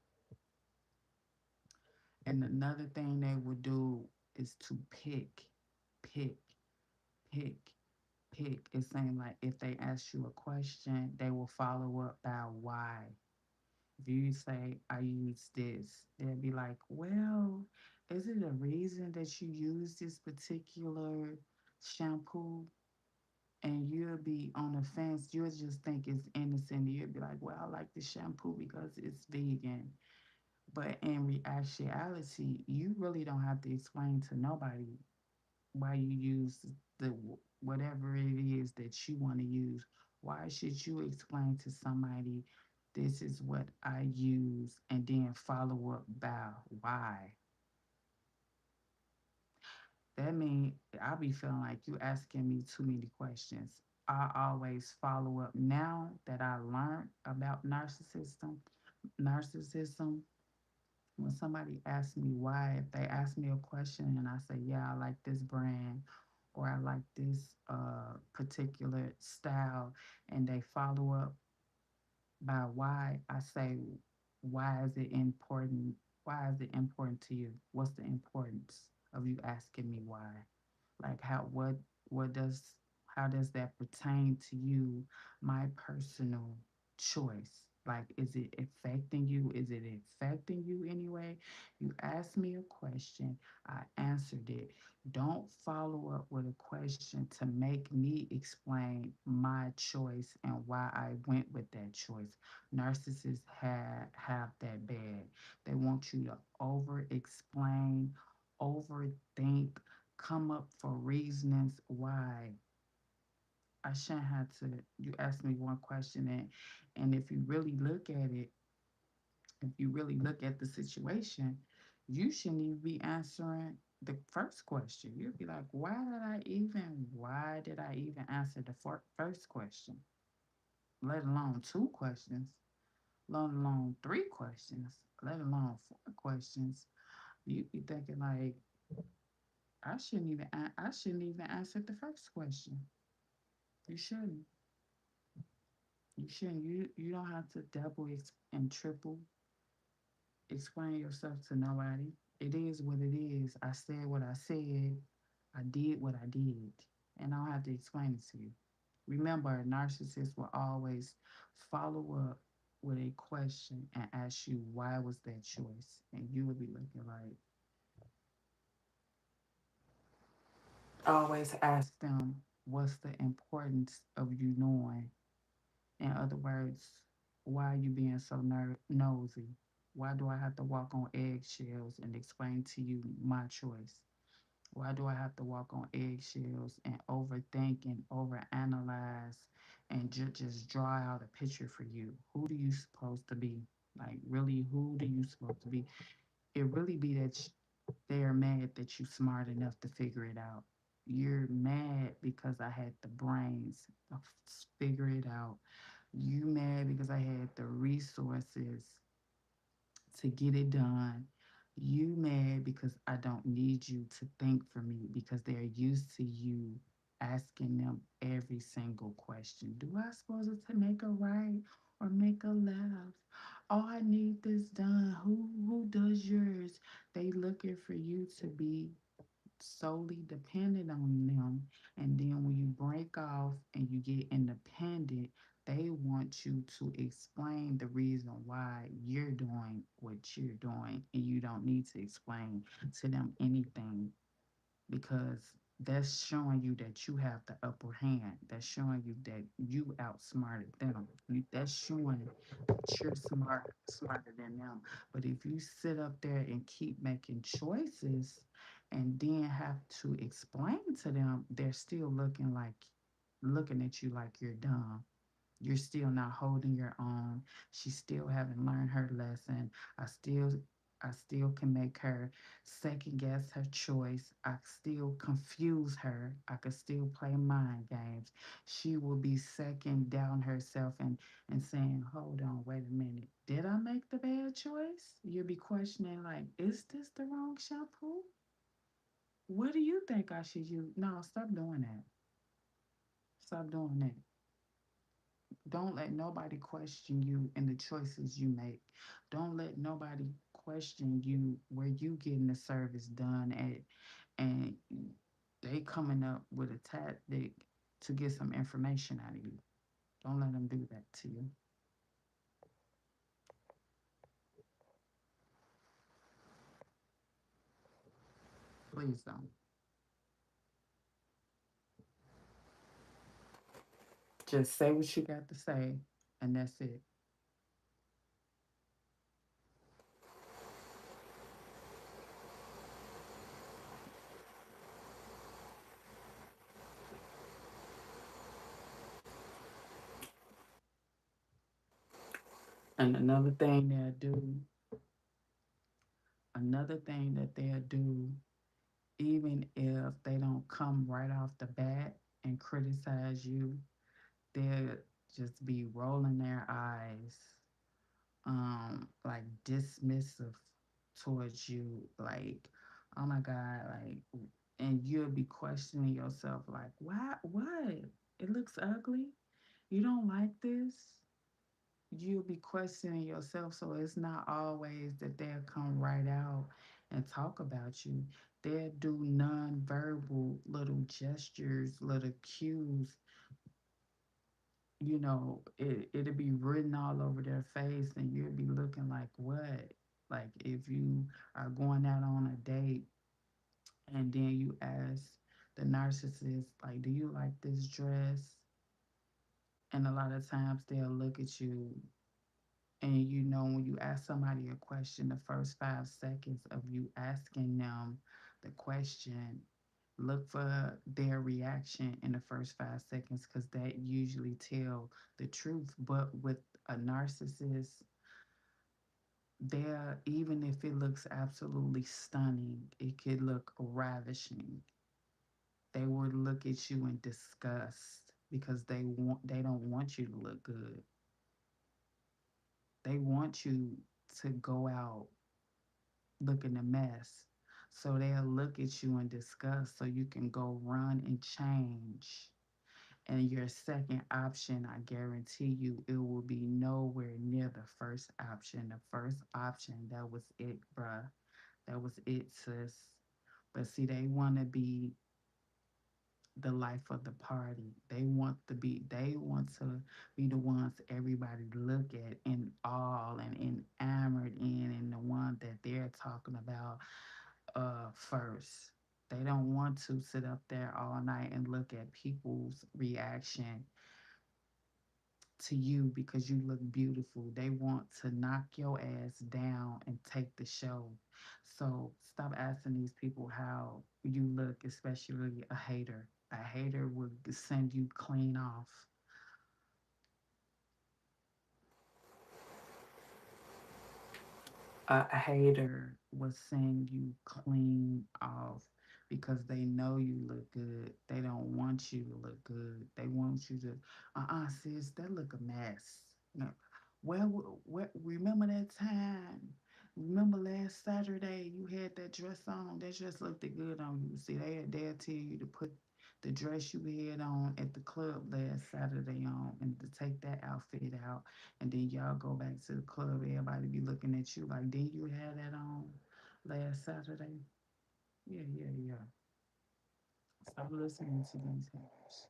S1: And another thing they will do is to pick, pick, pick. It seems like if they ask you a question, they will follow up by why. If you say, I use this, they'll be like, well, is it a reason that you use this particular shampoo? And you'll be on the fence. You'll just think it's innocent. You'll be like, well, I like the shampoo because it's vegan. But in actuality, you really don't have to explain to nobody why you use the whatever it is that you want to use. Why should you explain to somebody this is what I use and then follow up by why? That means I be feeling like you asking me too many questions. I always follow up now that I learned about narcissism. When somebody asks me why, if they ask me a question and I say, yeah, I like this brand or I like this particular style, and they follow up by why, I say, why is it important? Why is it important to you? What's the importance of you asking me why? Like what does how does that pertain to you, my personal choice? Like, is it affecting you? Is it affecting you anyway? You asked me a question, I answered it. Don't follow up with a question to make me explain my choice and why I went with that choice. Narcissists have that bad. They want you to over explain, overthink, come up for reasons why. I shouldn't have to. You asked me one question, and if you really look at it, if you really look at the situation, you shouldn't even be answering the first question. You'd be like, why did I even answer the first question, let alone two questions, let alone three questions, let alone four questions. You'd be thinking like, I shouldn't even answer the first question. You shouldn't. You shouldn't. You don't have to double and triple explain yourself to nobody. It is what it is. I said what I said. I did what I did, and I don't have to explain it to you. Remember, a narcissist will always follow up with a question and ask you why was that choice, and you will be looking like, always ask them what's the importance of you knowing. In other words, why are you being so nosy? Why do I have to walk on eggshells and explain to you my choice? Why do I have to walk on eggshells and overthink and overanalyze and just draw out a picture for you? Who do you supposed to be? Like, really, who do you supposed to be? It really be that they're mad that you smart enough to figure it out. You're mad because I had the brains to figure it out. You mad because I had the resources to get it done. You mad because I don't need you to think for me because they're used to you asking them every single question. Do I suppose it to make a right or make a left? Oh, I need this done. Who does yours? They looking for you to be solely dependent on them. And then when you break off and you get independent, they want you to explain the reason why you're doing what you're doing. And you don't need to explain to them anything because that's showing you that you have the upper hand. That's showing you that you outsmarted them. That's showing that you're smarter than them. But if you sit up there and keep making choices and then have to explain to them, they're still looking at you like you're dumb. You're still not holding your own. She still haven't learned her lesson. I still I still can make her second guess her choice. I still confuse her. I could still play mind games. She will be second down herself and saying, hold on, wait a minute. Did I make the bad choice? You'll be questioning like, is this the wrong shampoo? What do you think I should use? No, stop doing that. Stop doing that. Don't let nobody question you and the choices you make. Don't let nobody question you where you getting the service done at, and they coming up with a tactic to get some information out of you. Don't let them do that to you. Please don't. Just say what you got to say, and that's it. And another thing that they'll do, even if they don't come right off the bat and criticize you, they'll just be rolling their eyes, like dismissive towards you, like, oh my God, like, and you'll be questioning yourself, like, why, what? It looks ugly. You don't like this? You'll be questioning yourself. So it's not always that they'll come right out and talk about you. They'll do non-verbal little gestures, little cues. It'll be written all over their face, and you'll be looking like, what? Like, if you are going out on a date and then you ask the narcissist, like, do you like this dress? And a lot of times they'll look at you. And when you ask somebody a question, the first 5 seconds of you asking them the question, look for their reaction in the first 5 seconds, because that usually tell the truth. But with a narcissist, there, even if it looks absolutely stunning, it could look ravishing. They would look at you in disgust because they don't want you to look good. They want you to go out looking a mess. So they'll look at you in disgust so you can go run and change. And your second option, I guarantee you, it will be nowhere near the first option. The first option, that was it, bruh. That was it, sis. But see, the life of the party. They want to be the ones everybody look at in awe and enamored in, and the one that they're talking about first. They don't want to sit up there all night and look at people's reaction to you because you look beautiful. They want to knock your ass down and take the show. So stop asking these people how you look, especially a hater. A hater would send you clean off. A hater will send you clean off because they know you look good. They don't want you to look good. They want you to, sis, that look a mess. No. Well, remember that time? Remember last Saturday you had that dress on? That dress looked good on you. See, they'll tell you to put the dress you had on at the club last Saturday on, and to take that outfit out, and then y'all go back to the club. Everybody be looking at you like, did you have that on last Saturday? Yeah, yeah, yeah. Stop listening to these haters.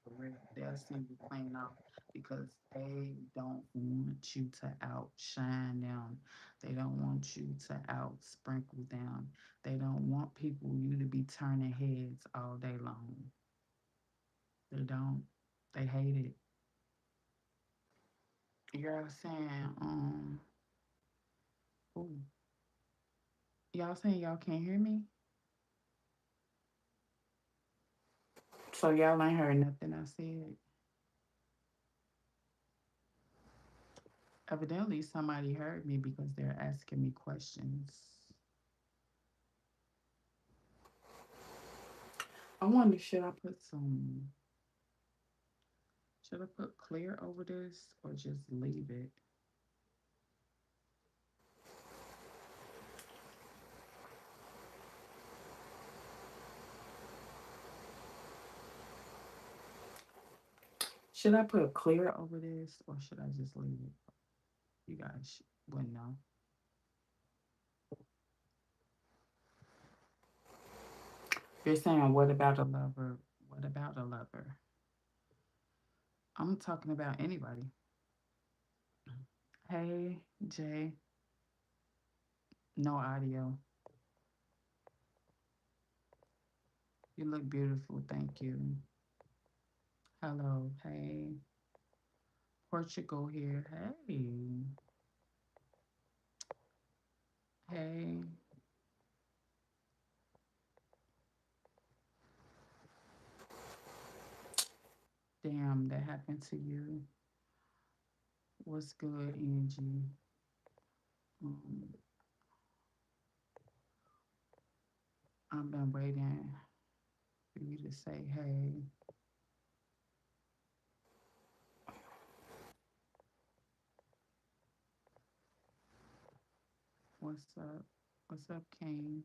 S1: For real. They'll send you clean off because they don't want you to outshine them. They don't want you to out sprinkle them. They don't want you to be turning heads all day long. They don't. They hate it. Y'all saying, ooh, y'all saying y'all can't hear me? So y'all ain't heard nothing I said. Evidently, somebody heard me because they're asking me questions. I wonder, should I put clear over this or just leave it? Should I put clear over this or should I just leave it? You guys wouldn't know. You're saying, what about a lover? What about a lover? I'm talking about anybody. Hey, Jay. No audio. You look beautiful. Thank you. Hello. Hey. Portugal here. Hey. Hey. Damn, that happened to you. What's good, Angie? Um, I've been waiting for you to say hey. What's up? What's up, Kane?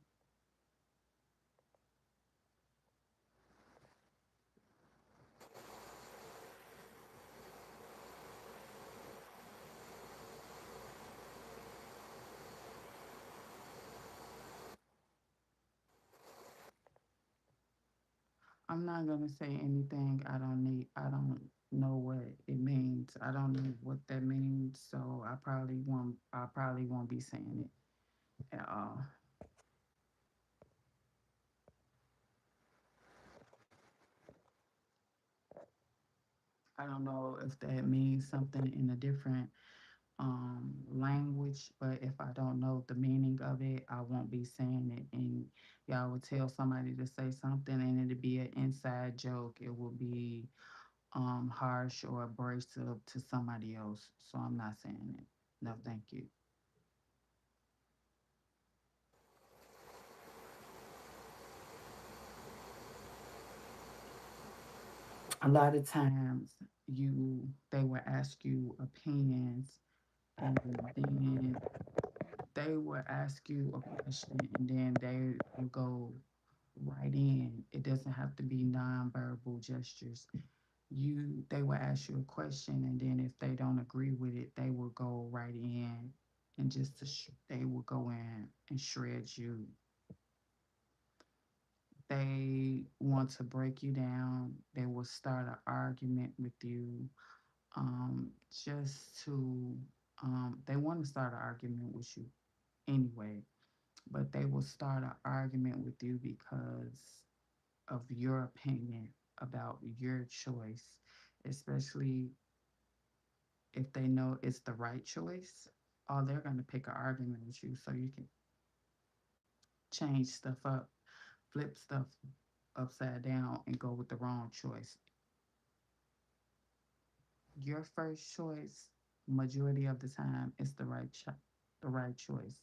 S1: I'm not gonna say anything. I don't need. I don't know what it means. I don't know what that means. So I probably won't. I probably won't be saying it at all. I don't know if that means something in a different language, but if I don't know the meaning of it, I won't be saying it. And y'all would tell somebody to say something, and it'd be an inside joke. It will be harsh or abrasive to somebody else. So I'm not saying it. No, thank you. A lot of times, they will ask you opinions, and then they will ask you a question, and then they will go right in. It doesn't have to be nonverbal gestures. They will ask you a question, and then if they don't agree with it, they will go right in and they will go in and shred you. They want to break you down. They will start an argument with you, just to they want to start an argument with you anyway, but they will start an argument with you because of your opinion about your choice, especially if they know it's the right choice. Oh, they're going to pick an argument with you so you can change stuff up, flip stuff upside down, and go with the wrong choice. Your first choice, majority of the time, is the right choice.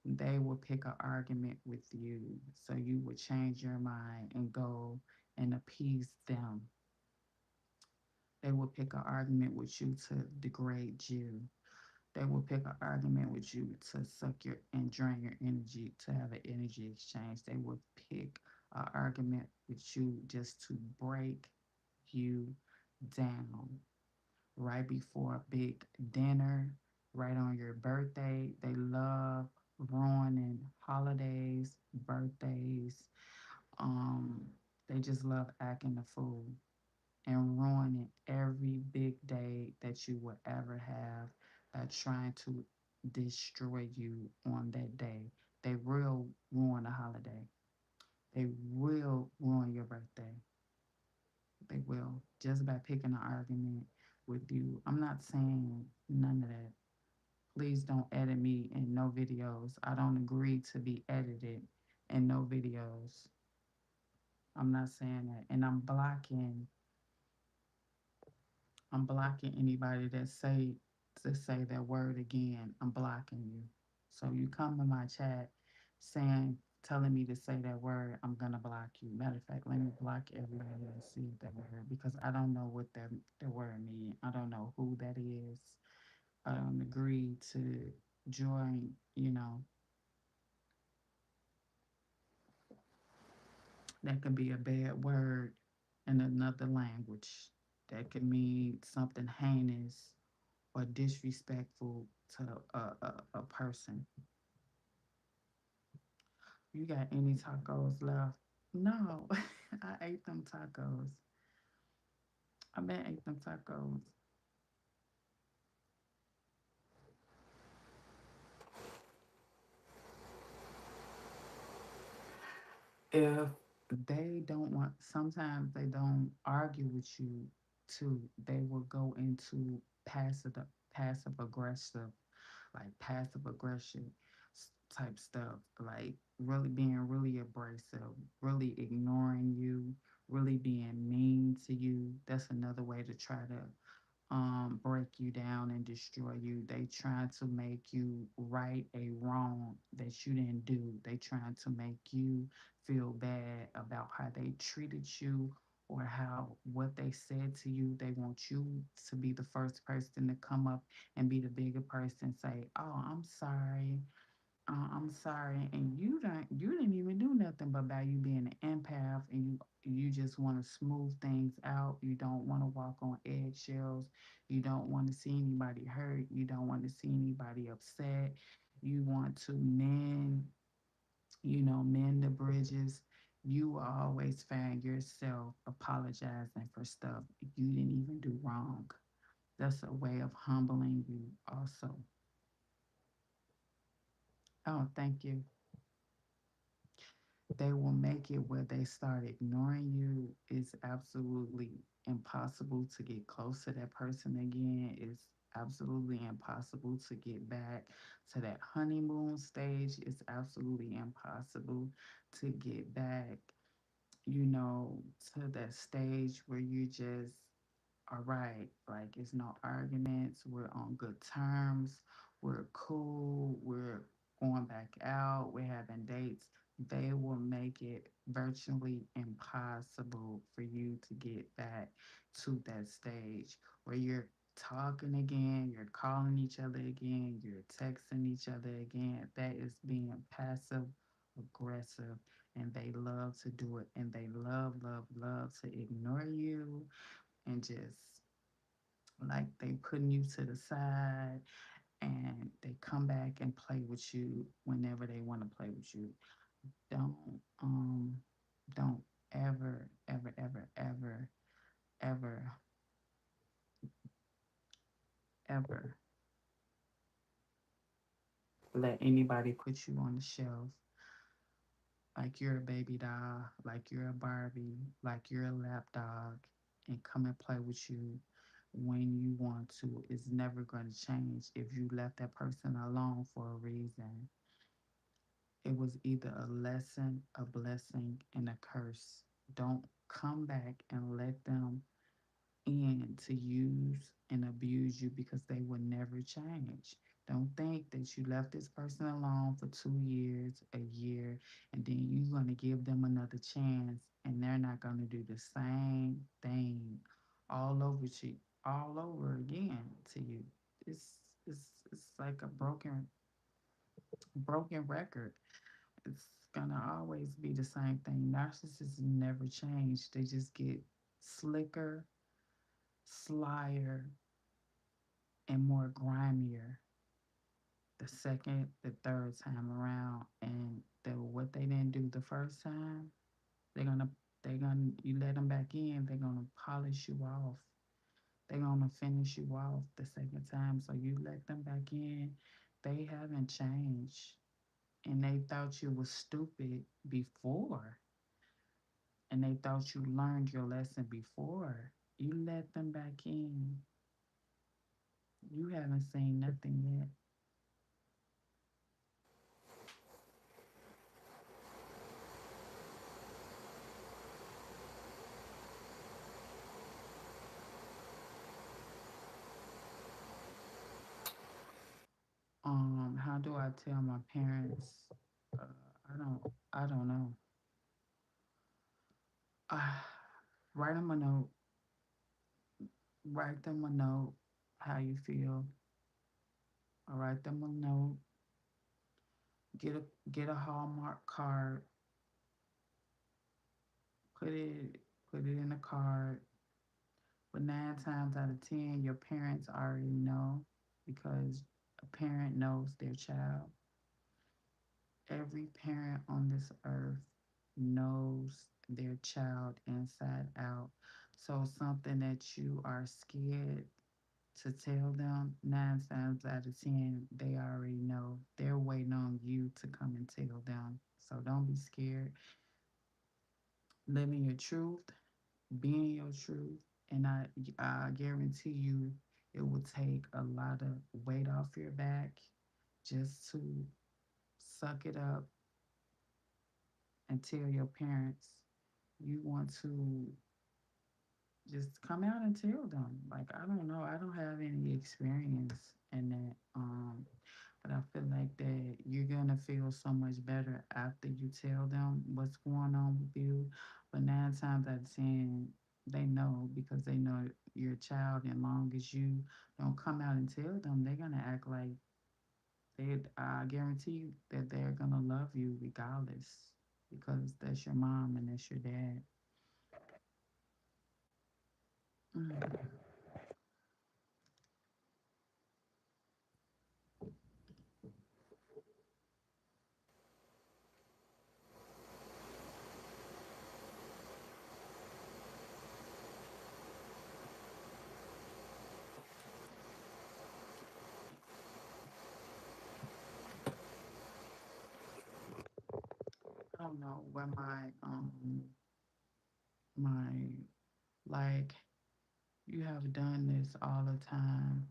S1: They will pick an argument with you, so you will change your mind and go and appease them. They will pick an argument with you to degrade you. They will pick an argument with you to suck your and drain your energy, to have an energy exchange. They will pick an argument with you just to break you down right before a big dinner, right on your birthday. They love ruining holidays, birthdays. Um, they just love acting the fool and ruining every big day that you will ever have by trying to destroy you on that day. They will ruin a holiday. They will ruin your birthday. They will just by picking an argument with you. I'm not saying none of that. Please don't edit me in no videos. I don't agree to be edited in no videos. I'm not saying that. And I'm blocking anybody that say that word again. I'm blocking you. So you come in my chat saying telling me to say that word, I'm gonna block you. Matter of fact, let me block everybody that sees that word because I don't know what that word means. I don't know who that is. I don't agree to join, that could be a bad word in another language. That can mean something heinous or disrespectful to a person. You got any tacos left? No, I ate them tacos. I been ate them tacos. If they don't want, sometimes they don't argue with you too. They will go into passive aggressive, like passive aggression type stuff, like really being really abrasive, really ignoring you, really being mean to you. That's another way to try to break you down and destroy you. They trying to make you right a wrong that you didn't do. They trying to make you feel bad about how they treated you or how what they said to you. They want you to be the first person to come up and be the bigger person, say, "Oh, I'm sorry. I'm sorry," and you didn't even do nothing but by you being an empath, and you just want to smooth things out. You don't want to walk on eggshells. You don't want to see anybody hurt. You don't want to see anybody upset. You want to mend the bridges. You will always find yourself apologizing for stuff you didn't even do wrong. That's a way of humbling you also. Oh, thank you. They will make it where they start ignoring you. It's absolutely impossible to get close to that person again. It's absolutely impossible to get back to that honeymoon stage. It's absolutely impossible to get back, you know, to that stage where you just all right, like it's no arguments. We're on good terms. We're cool. We're going back out. We're having dates. They will make it virtually impossible for you to get back to that stage where you're talking again, you're calling each other again, you're texting each other again. That is being passive aggressive, and they love to do it, and they love to ignore you and just like they putting you to the side, and they come back and play with you whenever they want to play with you. Don't um don't ever ever let anybody put you on the shelf like you're a baby doll, like you're a Barbie, like you're a lap dog, and come and play with you when you want to. It's never going to change if you left that person alone for a reason. It was either a lesson, a blessing, and a curse. Don't come back and let them in to use and abuse you because they will never change. Don't think that you left this person alone for 2 years, a year, and then you're going to give them another chance and they're not going to do the same thing all over to all over again to you. It's like a broken record. It's gonna always be the same thing. Narcissists never change. They just get slicker, slyer, and more grimier the second, the third time around. And what they didn't do the first time, they're gonna you let them back in, they're gonna polish you off. They're gonna finish you off the second time. So you let them back in, they haven't changed. And they thought you was stupid before, and they thought you learned your lesson before. You let them back in. You haven't seen nothing yet. How do I tell my parents? Uh, I don't. I don't know. Uh, write them a note. Write them a note. How you feel? Or write them a note. Get a Hallmark card. Put it put it in a card. But 9 times out of 10, your parents already know because a parent knows their child. Every parent on this earth knows their child inside out. So something that you are scared to tell them, 9 times out of 10, they already know. They're waiting on you to come and tell them. So don't be scared. Live in your truth, be in your truth, and I guarantee you it will take a lot of weight off your back just to suck it up and tell your parents you want to just come out and tell them. Like, I don't know, I don't have any experience in that. But I feel like that you're gonna feel so much better after you tell them what's going on with you. But 9 times out of 10, they know because they know you're a child, and long as you don't come out and tell them, they're gonna act like they. I guarantee you that they're gonna love you regardless because that's your mom and that's your dad. Mm. I don't know where my like you have done this all the time.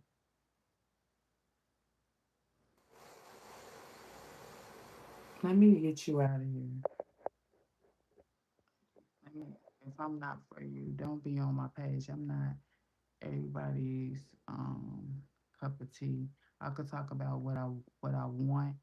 S1: Let me get you out of here. Let me, if I'm not for you, don't be on my page. I'm not everybody's cup of tea. I could talk about what I want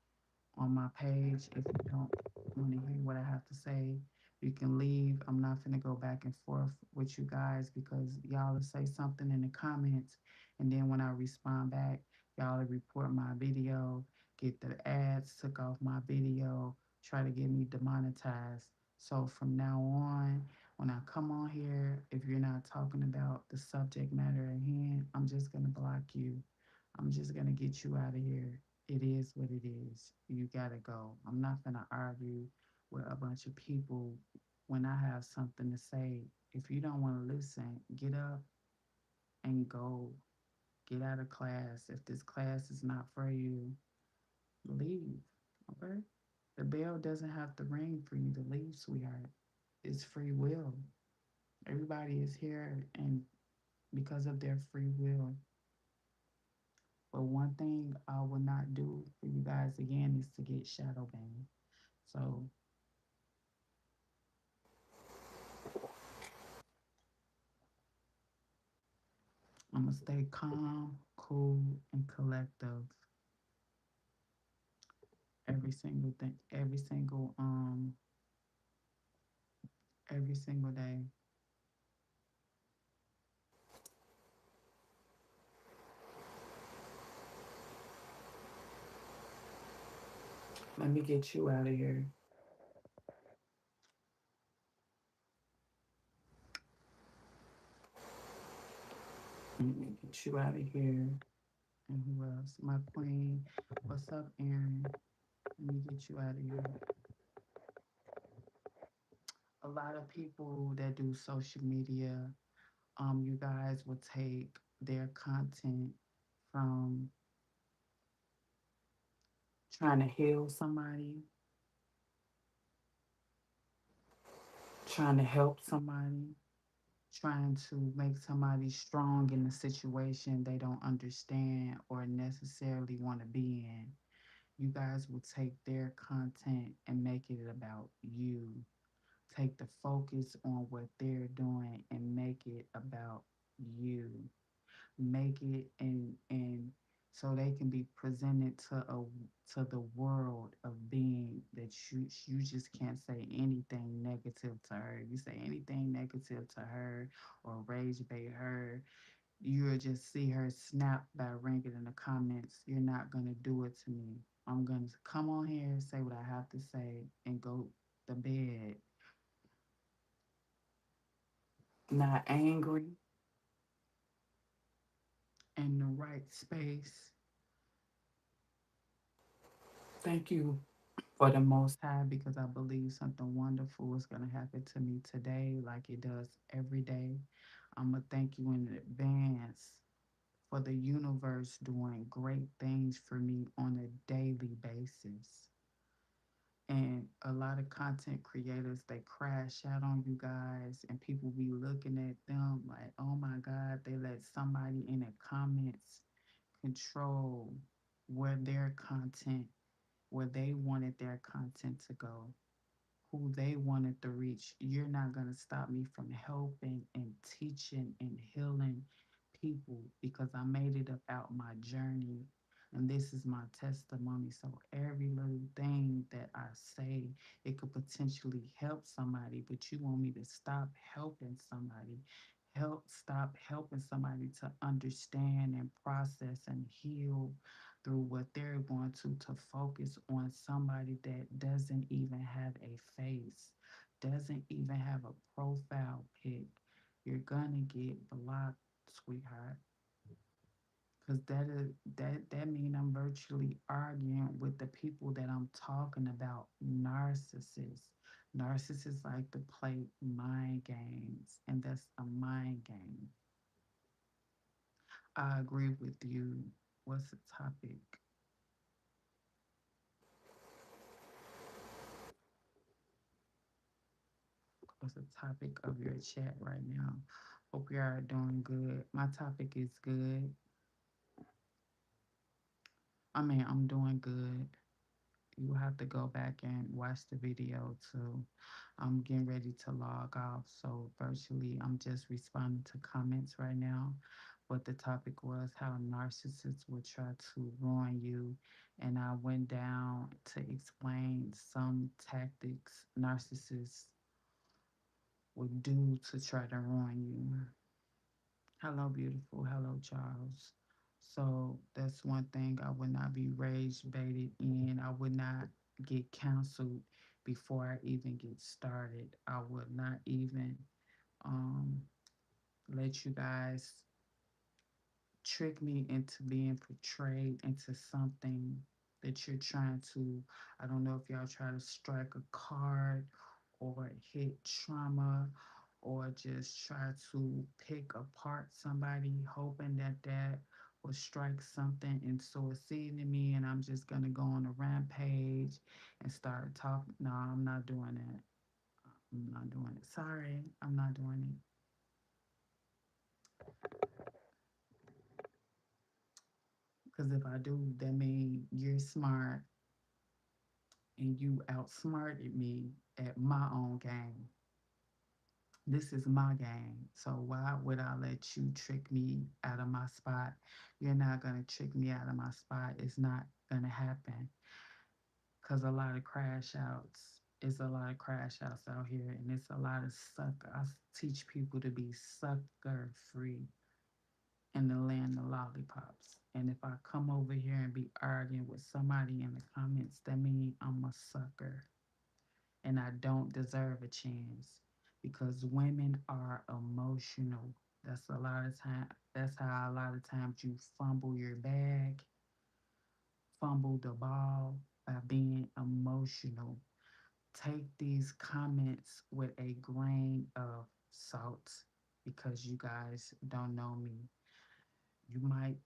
S1: on my page. If you don't want to hear what I have to say, you can leave. I'm not gonna go back and forth with you guys because y'all will say something in the comments, and then when I respond back, y'all will report my video, get the ads took off my video, try to get me demonetized. So from now on, when I come on here, if you're not talking about the subject matter at hand, I'm just gonna block you. I'm just gonna get you out of here. It is what it is. You gotta go. I'm not gonna argue with a bunch of people when I have something to say. If you don't want to listen, get up and go. Get out of class. If this class is not for you, leave. Okay? The bell doesn't have to ring for you to leave, sweetheart. It's free will. Everybody is here and because of their free will. But one thing I will not do for you guys again is to get shadow banned. So I'm gonna stay calm, cool, and collective every single thing, every single day. Let me get you out of here. Let me get you out of here. And who else? My queen. What's up, Aaron? Let me get you out of here. A lot of people that do social media, you guys will take their content from trying to heal somebody, trying to help somebody, trying to make somebody strong in a situation they don't understand or necessarily want to be in. You guys will take their content and make it about you. Take the focus on what they're doing and make it about you. Make it and so they can be presented to the world of being that you just can't say anything negative to her. If you say anything negative to her or rage bait her, you'll just see her snap by ringing in the comments. You're not gonna do it to me. I'm gonna come on here and say what I have to say and go to bed. Not angry, in the right space. Thank you for the Most High because I believe something wonderful is going to happen to me today, like it does every day. I'm going to thank you in advance for the universe doing great things for me on a daily basis. And a lot of content creators, they crash out on you guys, and people be looking at them like, oh my God, they let somebody in the comments control where their content, where they wanted their content to go, who they wanted to reach. You're not going to stop me from helping and teaching and healing people because I made it about my journey. And this is my testimony. So every little thing that I say, it could potentially help somebody, but you want me to stop helping somebody. Stop helping somebody to understand and process and heal through what they're going to focus on somebody that doesn't even have a face, doesn't even have a profile pic. You're gonna get blocked, sweetheart, because that mean I'm virtually arguing with the people that I'm talking about. Narcissists like to play mind games, and that's a mind game. I agree with you. What's the topic? What's the topic of your chat right now? Hope you are doing good. My topic is good. I'm doing good. You have to go back and watch the video too. I'm getting ready to log off. So, virtually, I'm just responding to comments right now. But the topic was how narcissists would try to ruin you. And I went down to explain some tactics narcissists would do to try to ruin you. Hello, beautiful. Hello, Charles. So that's one thing. I would not be rage baited in. I would not get canceled before I even get started. I would not even um, let you guys trick me into being portrayed into something that you're trying to. I don't know if y'all try to strike a card or hit trauma or just try to pick apart somebody, hoping that that will strike something and sow a seed in me, and I'm just gonna go on a rampage and start talking. No, I'm not doing that. I'm not doing it. Sorry, I'm not doing it. Because if I do, that means you're smart and you outsmarted me at my own game. This is my game. So why would I let you trick me out of my spot? You're not going to trick me out of my spot. It's not going to happen because a lot of crash outs. It's a lot of crash outs out here, and it's a lot of sucker. I teach people to be sucker free in the land of lollipops. And if I come over here and be arguing with somebody in the comments, that means I'm a sucker and I don't deserve a chance because women are emotional. That's a lot of time. That's how a lot of times you fumble your bag, fumble the ball by being emotional. Take these comments with a grain of salt because you guys don't know me. You might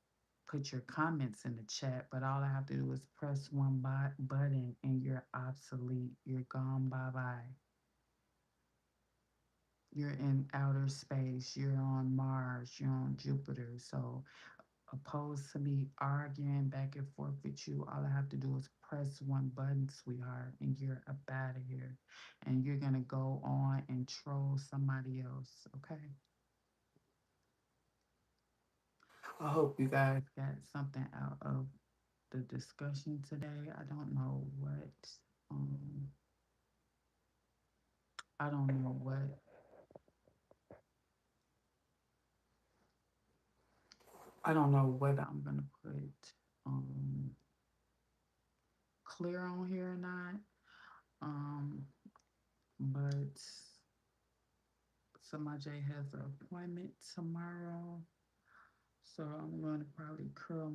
S1: put your comments in the chat, but all I have to do is press one button and you're obsolete. You're gone. Bye bye. You're in outer space, you're on Mars, you're on Jupiter. So, opposed to me arguing back and forth with you, all I have to do is press one button, sweetheart, and you're up out of here. And you're going to go on and troll somebody else, okay? I hope you guys got something out of the discussion today. Um, I don't know what, I don't know what I'm going to put um, clear on here or not. Um, but Samaj has an appointment tomorrow. So I'm going to probably curl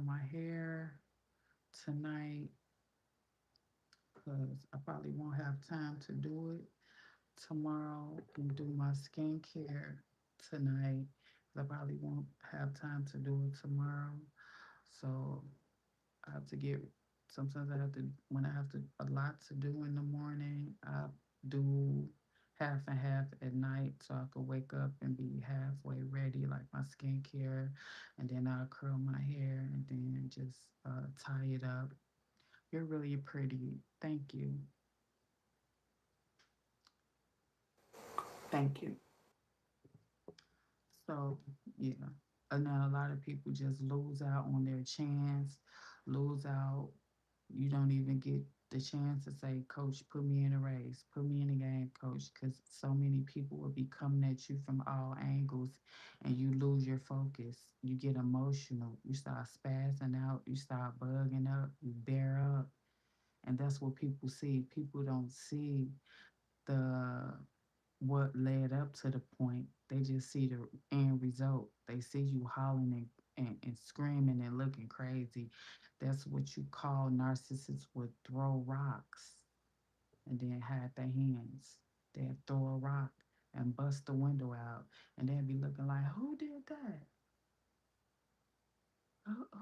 S1: my hair tonight because I probably won't have time to do it tomorrow and do my skincare tonight. 'Cause I probably won't have time to do it tomorrow. So I have to get, sometimes I have to, when I have to, a lot to do in the morning, I do half and half at night so I can wake up and be halfway ready, like my skincare, and then I'll curl my hair and then just tie it up. You're really pretty. Thank you. Thank you. So, yeah. And then a lot of people just lose out on their chance, lose out. You don't even get the chance to say, Coach, put me in a race, put me in a game, Coach, because so many people will be coming at you from all angles and you lose your focus. You get emotional. You start spazzing out. You start bugging up. You bear up. And that's what people see. People don't see the what led up to the point. They just see the end result. They see you hollering and screaming and looking crazy. That's what you call narcissists would throw rocks and then hide their hands. They'd throw a rock and bust the window out and they'd be looking like, who did that?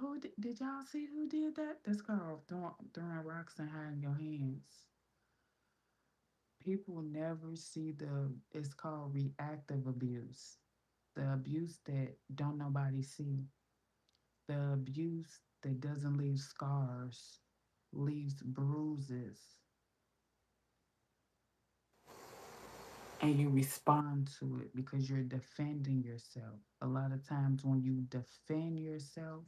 S1: Who did y'all see who did that? That's called throwing rocks and hiding your hands. People never see it's called reactive abuse, the abuse that don't nobody see, the abuse that doesn't leave scars, leaves bruises, and you respond to it because you're defending yourself. A lot of times when you defend yourself,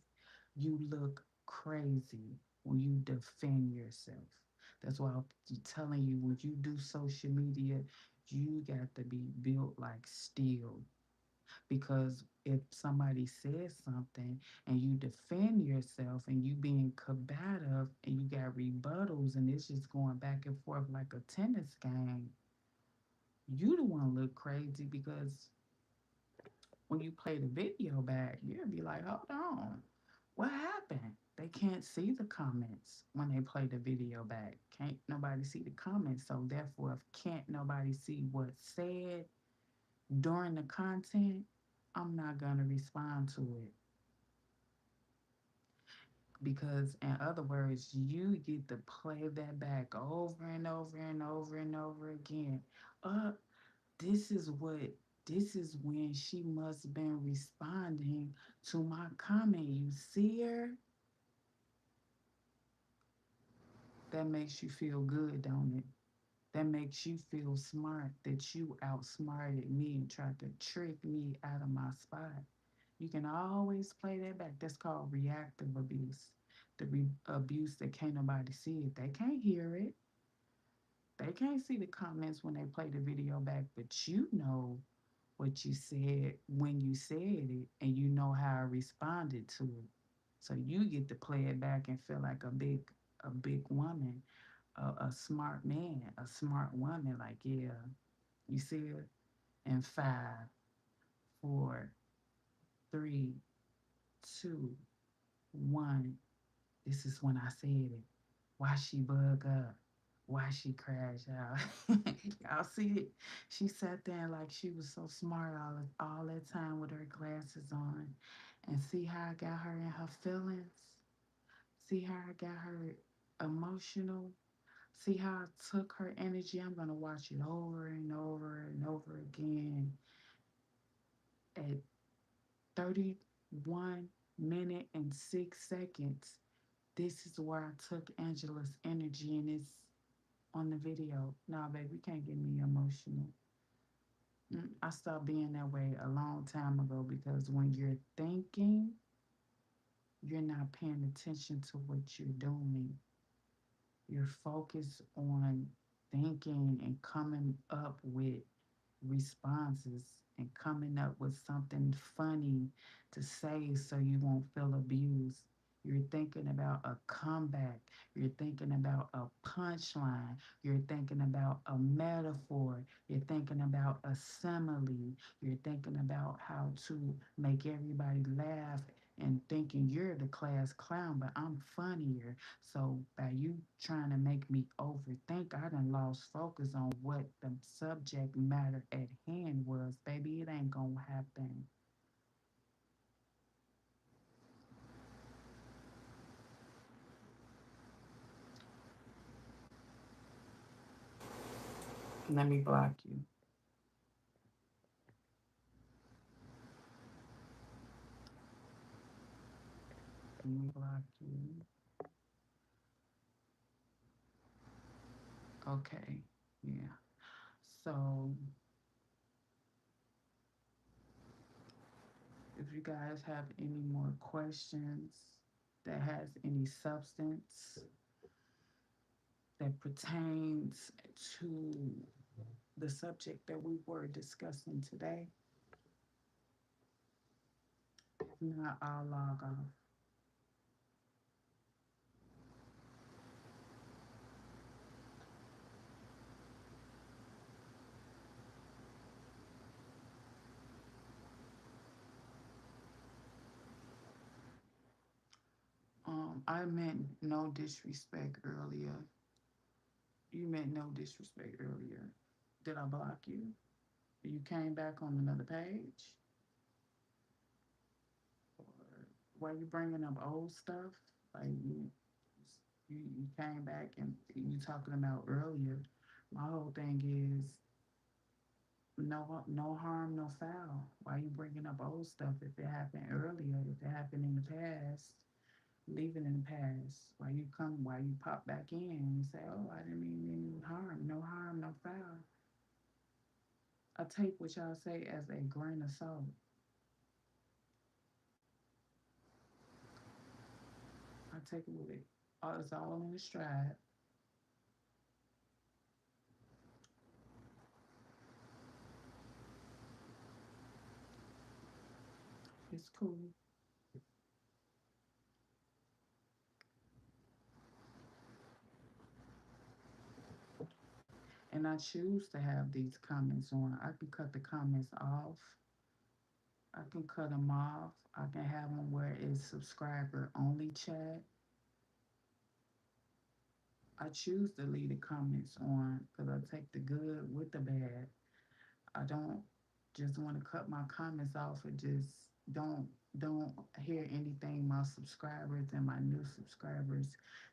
S1: you look crazy when you defend yourself. That's why I'm telling you, when you do social media, you got to be built like steel. Because if somebody says something and you defend yourself and you being combative and you got rebuttals and it's just going back and forth like a tennis game, you the one look crazy because when you play the video back, you'll be like, hold on, what happened? They can't see the comments when they play the video back. Can't nobody see the comments. So therefore, if can't nobody see what's said during the content, I'm not gonna respond to it. Because in other words, you get to play that back over and over and over and over again. Uh, this is what this is when she must have been responding to my comment. You see her? That makes you feel good, don't it? That makes you feel smart that you outsmarted me and tried to trick me out of my spot. You can always play that back. That's called reactive abuse. The abuse that can't nobody see it. They can't hear it. They can't see the comments when they play the video back, but you know what you said when you said it, and you know how I responded to it. So you get to play it back and feel like a big woman, a smart man, a smart woman. Like, yeah, you see it in five, four, three, two, one. This is when I said it. Why she bug up? Why she crash out? Y'all see it? She sat there like she was so smart all that time with her glasses on. And see how I got her in her feelings? See how I got her emotional? See how I took her energy? I'm going to watch it over and over and over again at 31 minute and 6 seconds. This is where I took Angela's energy and it's on the video. Nah, baby, you can't get me emotional. I stopped being that way a long time ago because when you're thinking, you're not paying attention to what you're doing. You're focused on thinking and coming up with responses and coming up with something funny to say so you won't feel abused. You're thinking about a comeback. You're thinking about a punchline. You're thinking about a metaphor. You're thinking about a simile. You're thinking about how to make everybody laugh and thinking you're the class clown, but I'm funnier. So by you trying to make me overthink, I done lost focus on what the subject matter at hand was. Baby, it ain't gonna happen. Let me block you. Let me block you. Okay. Yeah. So if you guys have any more questions that has any substance that pertains to the subject that we were discussing today, if not, I'll log off. I meant no disrespect earlier. You meant no disrespect earlier. Did I block you? You came back on another page? Or why you bringing up old stuff? Like you came back and you talking about earlier. My whole thing is no harm, no foul. Why you bringing up old stuff if it happened earlier? If it happened in the past, leave it in the past. Why you pop back in and say, oh, I didn't mean any harm. No harm, no foul. I take what y'all say as a grain of salt. I take it with it. It's all in the stride. It's cool. And I choose to have these comments on. I can cut the comments off. I can cut them off. I can have them where it's subscriber only chat. I choose to leave the comments on because I take the good with the bad. I don't just want to cut my comments off and just don't don't hear anything my subscribers and my new subscribers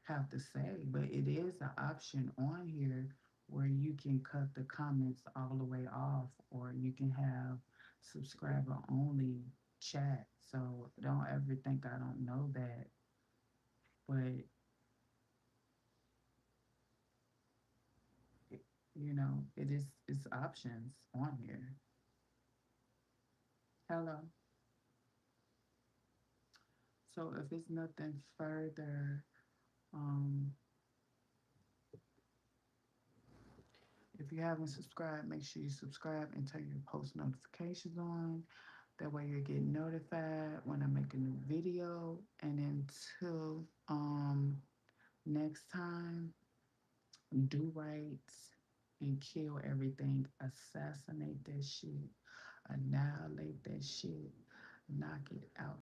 S1: have to say. But it is an option on here where you can cut the comments all the way off, or you can have subscriber only chat. So don't ever think I don't know that. But it's options on here. Hello. So if it's nothing further, um, if you haven't subscribed, make sure you subscribe and turn your post notifications on. That way you're getting notified when I make a new video. And until next time, do right and kill everything. Assassinate that shit. Annihilate that shit. Knock it out